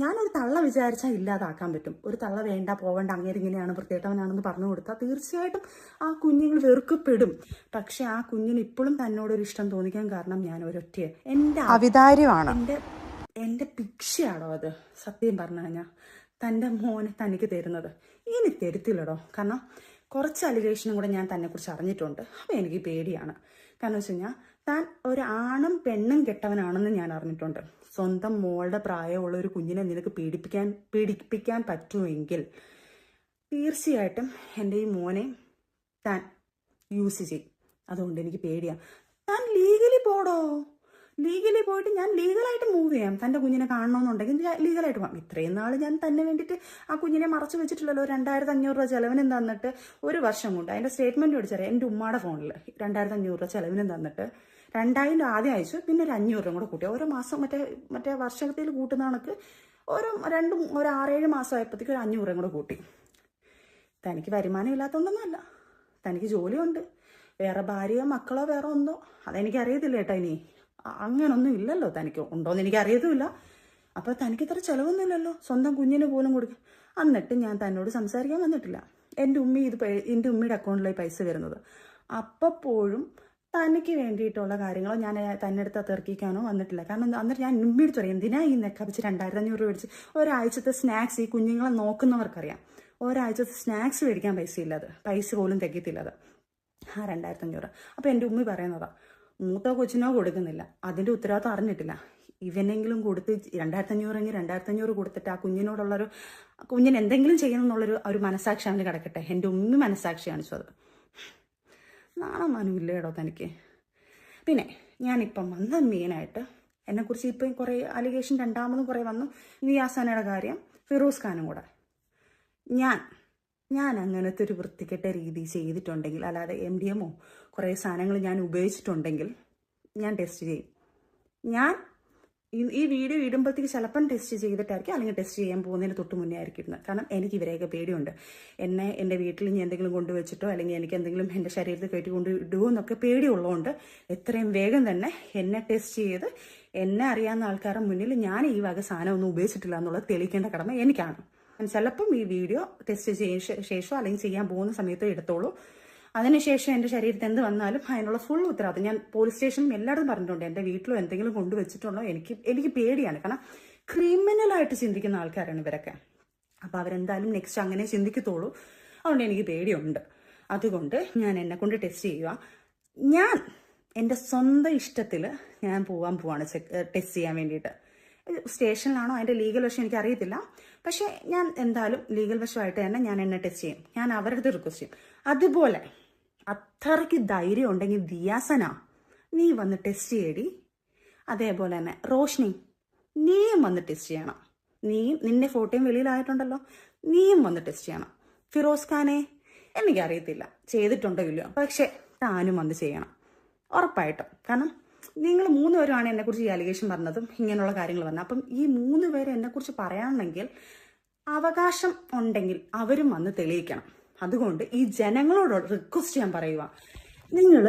ഞാനൊരു തള്ള വിചാരിച്ചാൽ ഇല്ലാതാക്കാൻ പറ്റും. ഒരു തള്ള വേണ്ട പോവേണ്ട അങ്ങേരിങ്ങനെയാണ് വൃത്തിയേട്ടവനാണെന്ന് പറഞ്ഞു കൊടുത്താൽ തീർച്ചയായിട്ടും ആ കുഞ്ഞുങ്ങൾ വെറുക്കപ്പെടും. പക്ഷെ ആ കുഞ്ഞിന് ഇപ്പോഴും തന്നോടൊരു ഇഷ്ടം തോന്നിക്കാൻ കാരണം ഞാൻ ഒരൊറ്റ എൻ്റെ അവിതാര്യമാണ്, എൻ്റെ ഭിക്ഷയാണോ അത്. സത്യം പറഞ്ഞു കഴിഞ്ഞാൽ തൻ്റെ മോനെ തനിക്ക് തരുന്നത് ഇനി തരുത്തില്ലടോ. കാരണം കുറച്ച് അലിഗേഷനും കൂടെ ഞാൻ തന്നെക്കുറിച്ച് അറിഞ്ഞിട്ടുണ്ട്. അപ്പോൾ എനിക്ക് പേടിയാണ്. കാരണം വെച്ച് കഴിഞ്ഞാൽ താൻ ഒരു ആണും പെണ്ണും കെട്ടവനാണെന്ന് ഞാൻ അറിഞ്ഞിട്ടുണ്ട്. സ്വന്തം മോളുടെ പ്രായമുള്ള ഒരു കുഞ്ഞിനെ നിനക്ക് പീഡിപ്പിക്കാൻ പറ്റുമെങ്കിൽ തീർച്ചയായിട്ടും എൻ്റെ ഈ മോനെ താൻ യൂസ് ചെയ്യും. അതുകൊണ്ട് എനിക്ക് പേടിയാണ്. താൻ ലീഗലി പോടോ, ലീഗലി പോയിട്ട് ഞാൻ ലീഗലായിട്ട് മൂവ് ചെയ്യാം. തൻ്റെ കുഞ്ഞിനെ കാണണമെന്നുണ്ടെങ്കിൽ ലീഗലായിട്ട് പോകാം. ഇത്രയും നാൾ ഞാൻ തന്നെ വേണ്ടിയിട്ട് ആ കുഞ്ഞിനെ മറച്ചു വെച്ചിട്ടില്ലല്ലോ. 2500 രൂപ ചിലവിനും തന്നിട്ട് ഒരു വർഷം കൊണ്ട് അതിൻ്റെ സ്റ്റേറ്റ്മെൻറ്റ് മേടിച്ചറിയാം. എൻ്റെ ഉമ്മയുടെ ഫോണിൽ 2500 രൂപ ചിലവിനും തന്നിട്ട് 2000 ആദ്യം അയച്ചു, പിന്നെ ഒരു 500 രൂപ കൂടെ കൂട്ടി. ഓരോ മാസം മറ്റേ വർഷത്തിൽ കൂട്ടുന്ന കണക്ക് ഒരു 6-7 മാസം ആയപ്പോഴത്തേക്ക് ഒരു 500 രൂപ കൂടെ കൂട്ടി. തനിക്ക് വരുമാനം ഇല്ലാത്തതൊന്നുമല്ല, തനിക്ക് ജോലിയുണ്ട്, വേറെ ഭാര്യയോ മക്കളോ വേറെ ഒന്നോ അതെനിക്കറിയത്തില്ല കേട്ടോ. ഇനി അങ്ങനൊന്നും ഇല്ലല്ലോ, തനിക്ക് ഉണ്ടോയെന്ന് എനിക്കറിയത്തുമില്ല. അപ്പോൾ തനിക്ക് ഇത്ര ചിലവൊന്നുമില്ലല്ലോ സ്വന്തം കുഞ്ഞിന് പോലും കൊടുക്കുക. എന്നിട്ട് ഞാൻ തന്നോട് സംസാരിക്കാൻ വന്നിട്ടില്ല. എൻ്റെ ഉമ്മയുടെ അക്കൗണ്ടിലേക്ക് പൈസ വരുന്നത് അപ്പോഴും തനിക്ക് വേണ്ടിയിട്ടുള്ള കാര്യങ്ങളോ ഞാൻ തന്നെടുത്ത് തെർക്കിക്കാനോ വന്നിട്ടില്ല. കാരണം എന്നിട്ട് ഞാൻ ഉമ്മയെടുത്ത് പറയും, എന്തിനാ ഈ നെക്കപ്പിച്ച് 2500 രൂപ മേടിച്ച് ഒരാഴ്ചത്തെ സ്നാക്സ് ഈ കുഞ്ഞുങ്ങളെ നോക്കുന്നവർക്കറിയാം. ഒരാഴ്ചത്തെ സ്നാക്സ് മേടിക്കാൻ പൈസ പോലും തികയത്തില്ലത് ആ 2500. അപ്പോൾ എൻ്റെ ഉമ്മ പറയുന്നതാ, മൂത്ത കൊച്ചിനോ കൊടുക്കുന്നില്ല, അതിൻ്റെ ഉത്തരവാദിത്തം അറിഞ്ഞിട്ടില്ല. ഇവനെങ്കിലും കൊടുത്ത് 2500 കൊടുത്തിട്ട് ആ കുഞ്ഞിന് എന്തെങ്കിലും ചെയ്യണം എന്നുള്ളൊരു ഒരു മനസാക്ഷി അവന് കിടക്കട്ടെ. എൻ്റെ ഉമ്മ മനസാക്ഷി കാണിച്ചത്. നാണം മാനമില്ലേടോ തനിക്ക്. പിന്നെ ഞാനിപ്പം വന്ന മെയിനായിട്ട് എന്നെക്കുറിച്ച് ഇപ്പം കുറേ അലിഗേഷൻ രണ്ടാമതും കുറേ വന്നു. നിയാസാനയുടെ കാര്യം, ഫിറോസ് ഖാനും കൂടെ. ഞാൻ അങ്ങനത്തെ ഒരു വൃത്തികെട്ട രീതി ചെയ്തിട്ടുണ്ടെങ്കിൽ, അല്ലാതെ MDMO കുറേ സാധനങ്ങൾ ഞാൻ ഉപയോഗിച്ചിട്ടുണ്ടെങ്കിൽ ഞാൻ ടെസ്റ്റ് ചെയ്യും. ഞാൻ ഈ വീഡിയോ ഇടുമ്പോഴത്തേക്ക് ചിലപ്പം ടെസ്റ്റ് ചെയ്തിട്ടായിരിക്കും, അല്ലെങ്കിൽ ടെസ്റ്റ് ചെയ്യാൻ പോകുന്നതിന് തൊട്ട് മുന്നേ ആയിരിക്കും ഇടുന്നത്. കാരണം എനിക്ക് ഇവരെയൊക്കെ പേടിയുണ്ട്. എൻ്റെ വീട്ടിൽ ഇനി എന്തെങ്കിലും കൊണ്ടുവച്ചിട്ടോ അല്ലെങ്കിൽ എനിക്ക് എന്തെങ്കിലും എൻ്റെ ശരീരത്തിൽ കയറ്റി കൊണ്ട് ഇടുമോ എന്നൊക്കെ പേടിയുള്ളതുകൊണ്ട് എത്രയും വേഗം തന്നെ എന്നെ ടെസ്റ്റ് ചെയ്ത് എന്നെ അറിയാവുന്ന ആൾക്കാരുടെ മുന്നിൽ ഞാൻ ഈ വക സാധനം ഒന്നും ഉപയോഗിച്ചിട്ടില്ല എന്നുള്ളത് തെളിയിക്കേണ്ട കടമ എനിക്കാണ്. ചിലപ്പം ഈ വീഡിയോ ടെസ്റ്റ് ചെയ്ത ശേഷം അല്ലെങ്കിൽ ചെയ്യാൻ പോകുന്ന സമയത്ത് എടുത്തോളൂ. അതിനുശേഷം എൻ്റെ ശരീരത്തിൽ എന്ത് വന്നാലും അതിനുള്ള ഫുൾ ഉത്തരവാദിത്തം ഞാൻ പോലീസ് സ്റ്റേഷനിലും എല്ലായിടത്തും പറഞ്ഞിട്ടുണ്ട്. എൻ്റെ വീട്ടിലോ എന്തെങ്കിലും കൊണ്ടുവച്ചിട്ടുണ്ടോ എനിക്ക് പേടിയാണ്. കാരണം ക്രിമിനലായിട്ട് ചിന്തിക്കുന്ന ആൾക്കാരാണ് ഇവരൊക്കെ. അപ്പോൾ അവരെന്തായാലും നെക്സ്റ്റ് അങ്ങനെ ചിന്തിക്കത്തുള്ളൂ. അതുകൊണ്ട് എനിക്ക് പേടിയുണ്ട്. അതുകൊണ്ട് ഞാൻ എന്നെ കൊണ്ട് ടെസ്റ്റ് ചെയ്യുക. ഞാൻ എൻ്റെ സ്വന്തം ഇഷ്ടത്തിൽ ഞാൻ പോവാണ് ടെസ്റ്റ് ചെയ്യാൻ വേണ്ടിയിട്ട്. സ്റ്റേഷനിലാണോ അതിൻ്റെ ലീഗൽ വശം എനിക്കറിയത്തില്ല. പക്ഷേ ഞാൻ എന്തായാലും ലീഗൽ വശമായിട്ട് തന്നെ ഞാൻ എന്നെ ടെസ്റ്റ് ചെയ്യും. ഞാൻ അവരുടെ റിക്വസ്റ്റ് ചെയ്യും. അതുപോലെ അത്രയ്ക്ക് ധൈര്യം ഉണ്ടെങ്കിൽ ദിയാസന നീ വന്ന് ടെസ്റ്റ് ചെയ്യടി. അതേപോലെ തന്നെ റോഷ്നി നീയും വന്ന് ടെസ്റ്റ് ചെയ്യണം. നിന്റെ ഫോട്ടോയും വെളിയിലായിട്ടുണ്ടല്ലോ, നീയും വന്ന് ടെസ്റ്റ് ചെയ്യണം. ഫിറോസ് ഖാനെ എനിക്കറിയത്തില്ല ചെയ്തിട്ടുണ്ടോ ഇല്ലയോ, പക്ഷെ താനും വന്ന് ചെയ്യണം ഉറപ്പായിട്ടും. കാരണം നിങ്ങൾ 3 പേരുമാണ് എന്നെക്കുറിച്ച് ഈ അലിഗേഷൻ പറഞ്ഞതും ഇങ്ങനെയുള്ള കാര്യങ്ങൾ പറഞ്ഞത്. അപ്പം ഈ 3 പേര് എന്നെക്കുറിച്ച് പറയാനുണ്ടെങ്കിൽ അവകാശം ഉണ്ടെങ്കിൽ അവരും വന്ന് തെളിയിക്കണം. അതുകൊണ്ട് ഈ ജനങ്ങളോട് റിക്വസ്റ്റ് ചെയ്യാൻ പറയുക, നിങ്ങൾ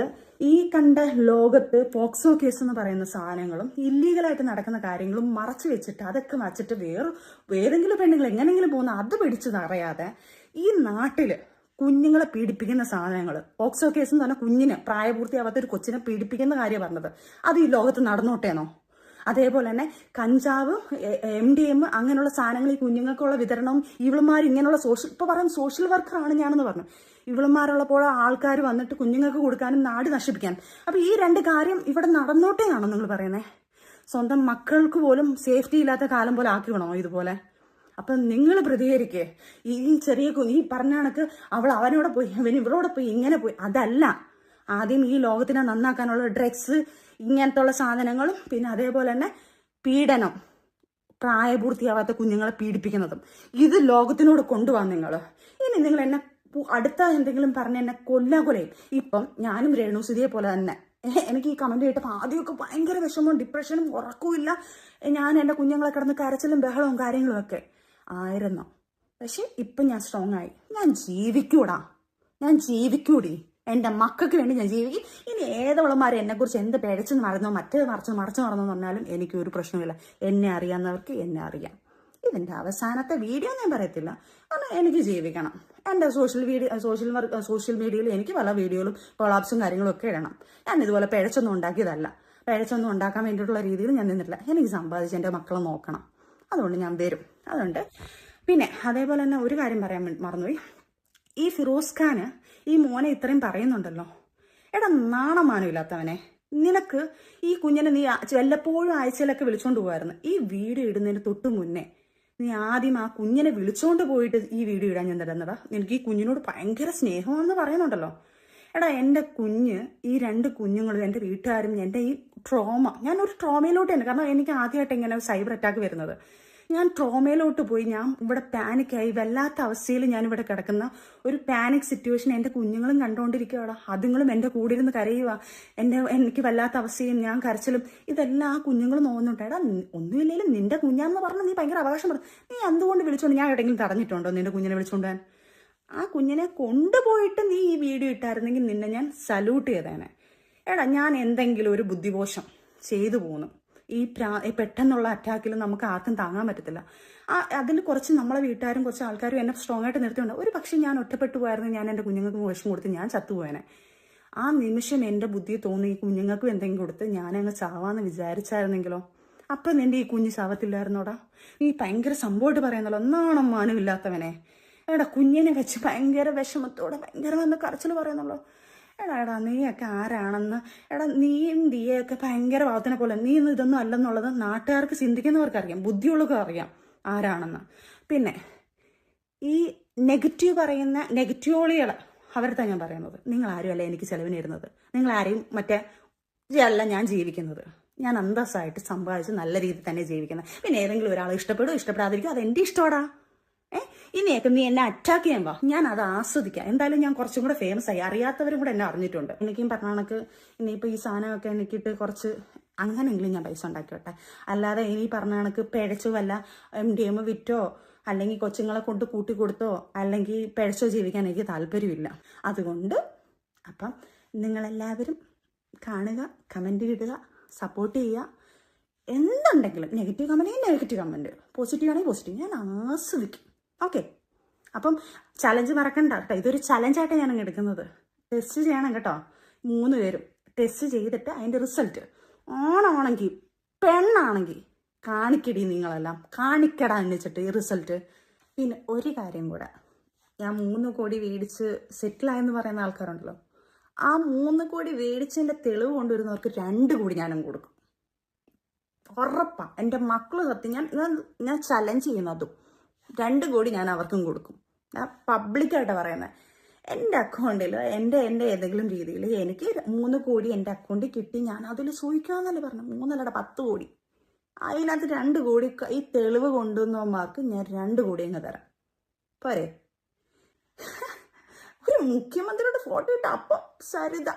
ഈ കണ്ട ലോകത്ത് പോക്സോ കേസ് എന്ന് പറയുന്ന സാധനങ്ങളും ഇല്ലീഗലായിട്ട് നടക്കുന്ന കാര്യങ്ങളും മറച്ചു വെച്ചിട്ട് അതൊക്കെ വച്ചിട്ട് ഏതെങ്കിലും പെണ്ണുങ്ങൾ എങ്ങനെങ്കിലും പോകുന്ന അത് പിടിച്ചതറിയാതെ ഈ നാട്ടില് കുഞ്ഞുങ്ങളെ പീഡിപ്പിക്കുന്ന സാധനങ്ങൾ, പോക്സോ കേസ് എന്ന് പറഞ്ഞാൽ കുഞ്ഞിന് പ്രായപൂർത്തിയാവാത്ത ഒരു കൊച്ചിനെ പീഡിപ്പിക്കുന്ന കാര്യം പറഞ്ഞത്, അത് ഈ ലോകത്ത് നടന്നോട്ടേനോ? അതേപോലെ തന്നെ കഞ്ചാവ്, MDM അങ്ങനെയുള്ള സാധനങ്ങൾ ഈ കുഞ്ഞുങ്ങൾക്കുള്ള വിതരണവും ഇവളുമാർ ഇങ്ങനെയുള്ള ഇപ്പോൾ പറയുന്ന സോഷ്യൽ വർക്കറാണ് ഞാനെന്ന് പറഞ്ഞു. ഇവളുമാരുള്ളപ്പോൾ ആൾക്കാർ വന്നിട്ട് കുഞ്ഞുങ്ങൾക്ക് കൊടുക്കാനും നാട് നശിപ്പിക്കാനും. അപ്പോൾ ഈ 2 കാര്യം ഇവിടെ നടന്നോട്ടേയാണോ നിങ്ങൾ പറയുന്നത്? സ്വന്തം മക്കൾക്ക് പോലും സേഫ്റ്റി ഇല്ലാത്ത കാലം പോലെ ആക്കിക്കണോ ഇതുപോലെ? അപ്പം നിങ്ങൾ പ്രതികരിക്കേ. ഈ ചെറിയ ഈ പറഞ്ഞ കണക്ക് അവനോടെ പോയി അവൻ ഇവളോടെ പോയി ഇങ്ങനെ പോയി, അതല്ല. ആദ്യം ഈ ലോകത്തിനെ നന്നാക്കാനുള്ള ഡ്രഗ്സ്, ഇങ്ങനത്തെ ഉള്ള സാധനങ്ങളും, പിന്നെ അതേപോലെ തന്നെ പീഡനം, പ്രായപൂർത്തിയാവാത്ത കുഞ്ഞുങ്ങളെ പീഡിപ്പിക്കുന്നതും, ഇത് ലോകത്തിനോട് കൊണ്ടുപോകാൻ നിങ്ങൾ. ഇനി നിങ്ങൾ എന്നെ അടുത്ത എന്തെങ്കിലും പറഞ്ഞ് എന്നെ കൊല്ലയും. ഇപ്പം ഞാനും രേണുസുതിയെ പോലെ തന്നെ എനിക്ക് ഈ കമന്റ് കേട്ടപ്പോൾ ആദ്യമൊക്കെ ഭയങ്കര വിഷമവും ഡിപ്രഷനും ഉറക്കവുമില്ല. ഞാൻ എൻ്റെ കുഞ്ഞുങ്ങളെ കിടന്ന് കരച്ചിലും ബഹളവും കാര്യങ്ങളും ഒക്കെ ആയിരുന്നു. പക്ഷെ ഇപ്പം ഞാൻ സ്ട്രോങ് ആയി. ഞാൻ ജീവിക്കൂടി. എൻ്റെ മക്കൾക്ക് വേണ്ടി ഞാൻ ജീവിക്കും. ഇനി ഏതവളന്മാരെ എന്നെക്കുറിച്ച് എന്ത് പേടിച്ചെന്ന് മറന്നോ മറിച്ച് നടന്നോ പറഞ്ഞാലും എനിക്കൊരു പ്രശ്നമില്ല. എന്നെ അറിയാവുന്നവർക്ക് എന്നെ അറിയാം. ഇതിൻ്റെ അവസാനത്തെ വീഡിയോ ഞാൻ പറയത്തില്ല, കാരണം എനിക്ക് ജീവിക്കണം. എൻ്റെ സോഷ്യൽ മീഡിയയിൽ എനിക്ക് പല വീഡിയോകളും കൊളാപ്സും കാര്യങ്ങളും ഒക്കെ ഇടണം. ഞാൻ ഇതുപോലെ പിഴച്ചൊന്നും ഉണ്ടാക്കിയതല്ല. പിഴച്ചൊന്നും ഉണ്ടാക്കാൻ വേണ്ടിയിട്ടുള്ള രീതിയിൽ ഞാൻ നിന്നിട്ടില്ല. എനിക്ക് സമ്പാദിച്ച് എൻ്റെ മക്കളെ നോക്കണം. അതുകൊണ്ട് ഞാൻ വരും. അതുകൊണ്ട് പിന്നെ അതേപോലെ തന്നെ ഒരു കാര്യം പറയാൻ മറന്നുപോയി. ഈ ഫിറോസ് ഖാന് ഈ മോനെ ഇത്രയും പറയുന്നുണ്ടല്ലോ. എടാ നാണമാനമില്ലാത്തവനെ, നിനക്ക് ഈ കുഞ്ഞിനെ നീ വല്ലപ്പോഴും ആഴ്ചയിലൊക്കെ വിളിച്ചോണ്ട് പോകായിരുന്നു. ഈ വീഡിയോ ഇടുന്നതിന് തൊട്ട് മുന്നേ നീ ആദ്യം ആ കുഞ്ഞിനെ വിളിച്ചോണ്ട് പോയിട്ട് ഈ വീഡിയോ ഇടാൻ ഞാൻ തരുന്നതാ. എനിക്ക് ഈ കുഞ്ഞിനോട് ഭയങ്കര സ്നേഹമാണെന്ന് പറയുന്നുണ്ടല്ലോ. എടാ എൻ്റെ കുഞ്ഞ്, ഈ 2 കുഞ്ഞുങ്ങളും എൻ്റെ വീട്ടുകാരും എൻ്റെ ഈ ട്രോമ, ഞാനൊരു ട്രോമയിലോട്ട് തന്നെ, കാരണം എനിക്ക് ആദ്യമായിട്ട് ഇങ്ങനെ സൈബർ അറ്റാക്ക് വരുന്നത്. ഞാൻ ട്രോമയിലോട്ട് പോയി, ഞാൻ ഇവിടെ പാനിക്കായി വല്ലാത്ത അവസ്ഥയിൽ ഞാനിവിടെ കിടക്കുന്ന ഒരു പാനിക് സിറ്റുവേഷൻ എൻ്റെ കുഞ്ഞുങ്ങളും കണ്ടുകൊണ്ടിരിക്കുകയാണ്. അതുങ്ങളും എൻ്റെ കൂടെ ഇരുന്ന് കരയുക. എനിക്ക് വല്ലാത്ത അവസ്ഥയും ഞാൻ കരച്ചിലും ഇതെല്ലാം ആ കുഞ്ഞുങ്ങളും നോക്കുന്നുണ്ട്. എടാ ഒന്നുമില്ലെങ്കിലും നിന്റെ കുഞ്ഞാന്ന് പറഞ്ഞ് നീ ഭയങ്കര അവകാശം പറഞ്ഞു. നീ എന്തുകൊണ്ട് വിളിച്ചോണ്ട്, ഞാൻ എവിടെയെങ്കിലും തടഞ്ഞിട്ടുണ്ടോ നിന്റെ കുഞ്ഞിനെ വിളിച്ചോണ്ടാൻ? ആ കുഞ്ഞിനെ കൊണ്ടുപോയിട്ട് നീ ഈ വീഡിയോ ഇട്ടായിരുന്നെങ്കിൽ നിന്നെ ഞാൻ സല്യൂട്ട് ചെയ്തേനെ. എടാ ഞാൻ എന്തെങ്കിലും ഒരു ബുദ്ധിമോശം ചെയ്തു പോന്നു. ഈ പെട്ടെന്നുള്ള അറ്റാക്കിൽ നമുക്ക് ആർക്കും താങ്ങാൻ പറ്റത്തില്ല. അതിൽ കുറച്ച് നമ്മളെ വീട്ടുകാരും കുറച്ച് ആൾക്കാരും എന്നെ സ്ട്രോങ് ആയിട്ട് നിർത്തിയുണ്ട്. ഒരു പക്ഷേ ഞാൻ ഒറ്റപ്പെട്ടു പോയായിരുന്നു, ഞാൻ എൻ്റെ കുഞ്ഞുങ്ങൾക്ക് വിഷം കൊടുത്ത് ഞാൻ ചത്തുപോയനെ. ആ നിമിഷം എൻ്റെ ബുദ്ധി തോന്നി ഈ കുഞ്ഞുങ്ങൾക്കും എന്തെങ്കിലും കൊടുത്ത് ഞാനങ്ങ് ചാവാന്ന് വിചാരിച്ചായിരുന്നെങ്കിലോ, അപ്പം നിന്റെ ഈ കുഞ്ഞ് ചാവത്തില്ലായിരുന്നോടാ? നീ ഭയങ്കര സംഭവമായിട്ട് പറയുന്നല്ലോ, ഒന്നാണം മാനമില്ലാത്തവനെ. എടാ കുഞ്ഞിനെ വെച്ച് ഭയങ്കര വിഷമത്തോടെ ഭയങ്കര വന്ന് കരച്ചിൽ പറയുന്നുള്ളൂ. എടാ നീയൊക്കെ ആരാണെന്ന്, എടാ നീയും ദിയൊക്കെ ഭയങ്കര ഭാവത്തിനെ പോലെ, നീ ഇതൊന്നും അല്ലെന്നുള്ളത് നാട്ടുകാർക്ക് ചിന്തിക്കുന്നവർക്ക് അറിയാം, ബുദ്ധിയുള്ളവർക്ക് അറിയാം ആരാണെന്ന്. പിന്നെ ഈ നെഗറ്റീവ് പറയുന്ന നെഗറ്റീവോളികൾ അവരുടെ ഞാൻ പറയുന്നത്, നിങ്ങൾ ആരും അല്ല എനിക്ക് ചെലവിനിരുന്നത്, നിങ്ങൾ ആരെയും മറ്റേ അല്ല ഞാൻ ജീവിക്കുന്നത്. ഞാൻ അന്തസ്സായിട്ട് സമ്പാദിച്ച് നല്ല രീതിയിൽ തന്നെ ജീവിക്കുന്നത്. പിന്നെ ഏതെങ്കിലും ഒരാളെ ഇഷ്ടപ്പെടും ഇഷ്ടപ്പെടാതിരിക്കും, അതെൻ്റെ ഇഷ്ടമാടാ. ഇനിയൊക്കെ നീ എന്നെ അറ്റാക്ക് ചെയ്യാൻ വാ, ഞാൻ അത് ആസ്വദിക്കാം. എന്തായാലും ഞാൻ കുറച്ചും കൂടെ ഫേമസ് ആയി, അറിയാത്തവരും കൂടെ എന്നെ അറിഞ്ഞിട്ടുണ്ട്. എനിക്കും പറഞ്ഞ കണക്ക് ഇനിയിപ്പോൾ ഈ സാധനമൊക്കെ എനിക്കിട്ട് കുറച്ച് അങ്ങനെയെങ്കിലും ഞാൻ പൈസ ഉണ്ടാക്കിയോട്ടെ. അല്ലാതെ ഇനി പറഞ്ഞ കണക്ക് പിഴച്ചോ വല്ല MDMA വിറ്റോ അല്ലെങ്കിൽ കൊച്ചുങ്ങളെ കൊണ്ട് കൂട്ടിക്കൊടുത്തോ അല്ലെങ്കിൽ പിഴച്ചോ ജീവിക്കാൻ എനിക്ക് താല്പര്യമില്ല. അതുകൊണ്ട് അപ്പം നിങ്ങളെല്ലാവരും കാണുക, കമൻറ്റ് ഇടുക, സപ്പോർട്ട് ചെയ്യുക. എന്തുണ്ടെങ്കിലും നെഗറ്റീവ് കമൻറ്റ്, പോസിറ്റീവ് ആണെങ്കിൽ പോസിറ്റീവ്, ഞാൻ ആസ്വദിക്കും. ഓക്കെ, അപ്പം ചലഞ്ച് മറക്കണ്ട കേട്ടോ. ഇതൊരു ചലഞ്ചായിട്ട് ഞാൻ എടുക്കുന്നത്. ടെസ്റ്റ് ചെയ്യണം കേട്ടോ, 3 പേരും ടെസ്റ്റ് ചെയ്തിട്ട് അതിൻ്റെ റിസൾട്ട് ആണാണെങ്കിൽ പെണ്ണാണെങ്കിൽ കാണിക്കടി, നിങ്ങളെല്ലാം കാണിക്കടാ എന്നുവെച്ചിട്ട് ഈ റിസൾട്ട്. പിന്നെ ഒരു കാര്യം കൂടെ, ഞാൻ 3 കോടി മേടിച്ച് സെറ്റിലായെന്ന് പറയുന്ന ആൾക്കാരുണ്ടല്ലോ, ആ 3 കോടി മേടിച്ചതിൻ്റെ തെളിവ് കൊണ്ടുവരുന്നവർക്ക് 2 കോടി ഞാനും കൊടുക്കും. ഉറപ്പാ, എൻ്റെ മക്കൾ സത്യം ഞാൻ ചലഞ്ച് ചെയ്യുന്നതും 2 കോടി ഞാൻ അവർക്കും കൊടുക്കും. ഞാൻ പബ്ലിക്കായിട്ട് പറയുന്നത്. എൻ്റെ അക്കൗണ്ടിൽ എൻ്റെ ഏതെങ്കിലും രീതിയിൽ എനിക്ക് 3 കോടി എൻ്റെ അക്കൗണ്ടിൽ കിട്ടി, ഞാൻ അതിൽ സൂഹിക്കാമെന്നല്ലേ പറഞ്ഞു. 3 10 കോടി, അതിനകത്ത് 2 കോടി ഈ തെളിവ് കൊണ്ടുവന്നവന്മാർക്ക് ഞാൻ 2 കോടി അങ്ങ് തരാം. പോരെ? ഒരു മുഖ്യമന്ത്രിയുടെ ഫോട്ടോ ഇട്ട് അപ്പം സരിത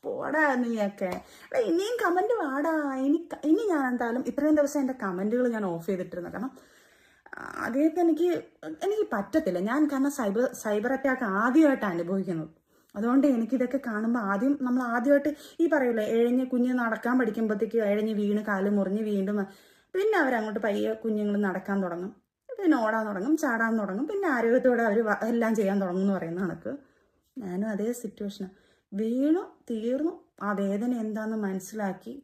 പോടാ നീയൊക്കെ. ഇനിയും കമൻറ്റ് വാടാ. ഇനി ഞാൻ എന്തായാലും ഇത്രയും ദിവസം എൻ്റെ കമൻറ്റുകൾ ഞാൻ ഓഫ് ചെയ്തിട്ടിരുന്നു. കാരണം അതിനൊക്കെ എനിക്ക് പറ്റത്തില്ല. ഞാൻ കാരണം സൈബർ അറ്റാക്ക് ആദ്യമായിട്ട് അനുഭവിക്കുന്നത്. അതുകൊണ്ട് എനിക്കിതൊക്കെ കാണുമ്പോൾ നമ്മൾ ആദ്യമായിട്ട് ഈ പറയൂലേ, എഴഞ്ഞ് കുഞ്ഞ് നടക്കാൻ പഠിക്കുമ്പോഴത്തേക്ക് എഴഞ്ഞ് വീണ് കാല് മുറിഞ്ഞ് വീണ്ടും പിന്നെ അവരങ്ങോട്ട് പയ്യെ കുഞ്ഞുങ്ങൾ നടക്കാൻ തുടങ്ങും, പിന്നെ ഓടാൻ തുടങ്ങും, ചാടാൻ തുടങ്ങും, പിന്നെ ആരോഗ്യത്തോടെ അവർ എല്ലാം ചെയ്യാൻ തുടങ്ങും എന്ന് പറയുന്ന കണക്ക് ഞാനും അതേ സിറ്റുവേഷനാണ്. വീണു തീർന്നു, ആ വേദന എന്താണെന്ന് മനസ്സിലാക്കി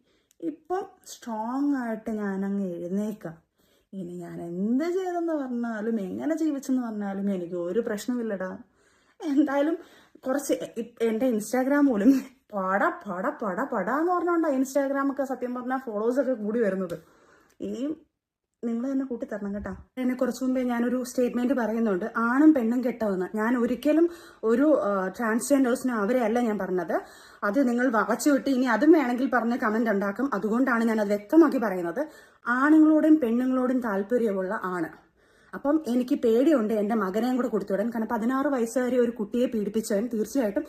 ഇപ്പം സ്ട്രോങ് ആയിട്ട് ഞാനങ്ങ് എഴുന്നേക്കാം. ഇനി ഞാൻ എന്ത് ചെയ്തെന്ന് പറഞ്ഞാലും എങ്ങനെ ജീവിച്ചെന്ന് പറഞ്ഞാലും എനിക്ക് ഒരു പ്രശ്നമില്ലടാ. എന്തായാലും കുറച്ച് എൻ്റെ ഇൻസ്റ്റാഗ്രാം പോലും പടാന്ന് പറഞ്ഞോണ്ടാ ഇൻസ്റ്റാഗ്രാമൊക്കെ സത്യം പറഞ്ഞാൽ ഫോളോവേഴ്സൊക്കെ കൂടി വരുന്നത്. ഈ നിങ്ങൾ തന്നെ കൂട്ടിത്തരണം കേട്ടോ. എന്നെ കുറച്ചു മുമ്പേ ഞാനൊരു സ്റ്റേറ്റ്മെന്റ് പറയുന്നുണ്ട്, ആണും പെണ്ണും കെട്ടവെന്ന്. ഞാൻ ഒരിക്കലും ഒരു ട്രാൻസ്ജെൻഡേഴ്സിനും അവരെ അല്ല ഞാൻ പറഞ്ഞത്. അത് നിങ്ങൾ വളച്ചു വിട്ട് ഇനി അതും വേണമെങ്കിൽ പറഞ്ഞ് കമന്റ് ഉണ്ടാക്കും. അതുകൊണ്ടാണ് ഞാൻ അത് വ്യക്തമാക്കി പറയുന്നത്. ആണുങ്ങളോടും പെണ്ണുങ്ങളോടും താല്പര്യമുള്ള ആണ്. അപ്പം എനിക്ക് പേടിയുണ്ട് എൻ്റെ മകനെയും കൂടെ കൊടുത്തുവിടാൻ. കാരണം 16 വയസ്സുകാരി ഒരു കുട്ടിയെ പീഡിപ്പിച്ചവൻ തീർച്ചയായിട്ടും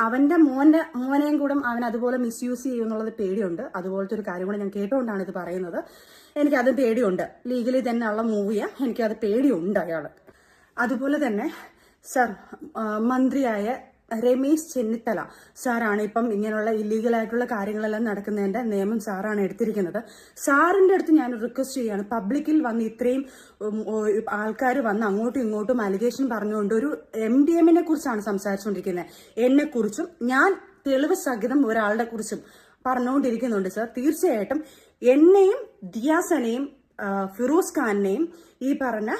അവന്റെ മോനെയും കൂടെ അവൻ അതുപോലെ മിസ്യൂസ് ചെയ്യുമെന്നുള്ളത് പേടിയുണ്ട്. അതുപോലത്തെ ഒരു കാര്യം കൂടെ ഞാൻ കേട്ടുകൊണ്ടാണ് ഇത് പറയുന്നത്. എനിക്കത് പേടിയുണ്ട്. ലീഗലി തന്നെ ഉള്ള മൂവിയാണ്, എനിക്കത് പേടിയുണ്ട് അയാൾ. അതുപോലെ തന്നെ സർ, മന്ത്രിയായ രമേശ് ചെന്നിത്തല സാറാണ് ഇപ്പം ഇങ്ങനെയുള്ള ഇല്ലീഗലായിട്ടുള്ള കാര്യങ്ങളെല്ലാം നടക്കുന്നതിന്റെ നിയമം സാറാണ് എടുത്തിരിക്കുന്നത്. സാറിന്റെ അടുത്ത് ഞാൻ റിക്വസ്റ്റ് ചെയ്യാണ്, പബ്ലിക്കിൽ വന്ന് ഇത്രയും ആൾക്കാർ വന്ന് അങ്ങോട്ടും ഇങ്ങോട്ടും അലിഗേഷൻ പറഞ്ഞുകൊണ്ട് ഒരു MDMനെ കുറിച്ചാണ് സംസാരിച്ചുകൊണ്ടിരിക്കുന്നത്. എന്നെക്കുറിച്ചും ഞാൻ തെളിവ് സഹിതം ഒരാളുടെ കുറിച്ചും പറഞ്ഞുകൊണ്ടിരിക്കുന്നുണ്ട് സർ. തീർച്ചയായിട്ടും എന്നെയും ദിയാസനെയും ഫിറോസ് ഖാനെയും ഈ പറഞ്ഞ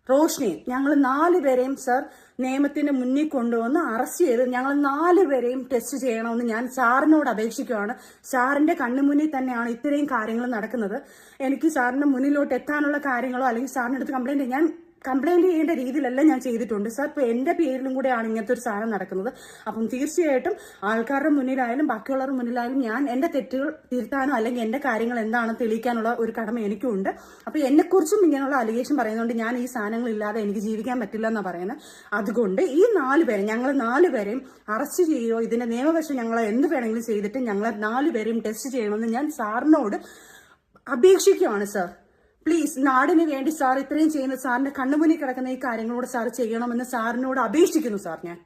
റോഷ്നെയും ഞങ്ങൾ 4 പേരെയും സർ നിയമത്തിന് മുന്നിൽ കൊണ്ടുവന്ന് അറസ്റ്റ് ചെയ്ത് ഞങ്ങൾ 4 പേരെയും ടെസ്റ്റ് ചെയ്യണമെന്ന് ഞാൻ സാറിനോട് അപേക്ഷിക്കുകയാണ്. സാറിന്റെ കണ്ണുമുന്നിൽ തന്നെയാണ് ഇത്രയും കാര്യങ്ങൾ നടക്കുന്നത്. എനിക്ക് സാറിന്റെ മുന്നിലോട്ട് എത്താനുള്ള കാര്യങ്ങളോ അല്ലെങ്കിൽ സാറിന്റെ അടുത്ത് കംപ്ലൈന്റ് ചെയ്യേണ്ട രീതിയിലല്ല ഞാൻ ചെയ്തിട്ടുണ്ട് സാർ. ഇപ്പൊ എന്റെ പേരിലും കൂടെയാണ് ഇങ്ങനത്തെ ഒരു സാധനം നടക്കുന്നത്. അപ്പം തീർച്ചയായിട്ടും ആൾക്കാരുടെ മുന്നിലായാലും ബാക്കിയുള്ളവരുടെ മുന്നിലായാലും ഞാൻ എന്റെ തെറ്റുകൾ തിരുത്താനോ അല്ലെങ്കിൽ എന്റെ കാര്യങ്ങൾ എന്താണെന്ന് തെളിയിക്കാനുള്ള ഒരു കടമ എനിക്കുണ്ട്. അപ്പൊ എന്നെക്കുറിച്ചും ഇങ്ങനെയുള്ള അലിഗേഷൻ പറയുന്നതുകൊണ്ട് ഞാൻ ഈ സാധനങ്ങൾ ഇല്ലാതെ എനിക്ക് ജീവിക്കാൻ പറ്റില്ല എന്നാണ് പറയുന്നത്. അതുകൊണ്ട് ഈ 4 പേരെ ഞങ്ങൾ 4 പേരെയും അറസ്റ്റ് ചെയ്യുകയോ ഇതിന്റെ നിയമവശം ഞങ്ങളെ എന്ത് വേണമെങ്കിലും ചെയ്തിട്ട് ഞങ്ങളെ 4 പേരെയും ടെസ്റ്റ് ചെയ്യണമെന്ന് ഞാൻ സാറിനോട് അപേക്ഷിക്കുകയാണ് സാർ. പ്ലീസ്, നാടിന് വേണ്ടി സാർ ഇത്രയും ചെയ്യുന്ന സാറിന്റെ കണ്ണുമുന്നിൽ കിടക്കുന്ന ഈ കാര്യങ്ങളോട് സാർ ചെയ്യണമെന്ന് സാറിനോട് അപേക്ഷിക്കുന്നു സാർ ഞാൻ.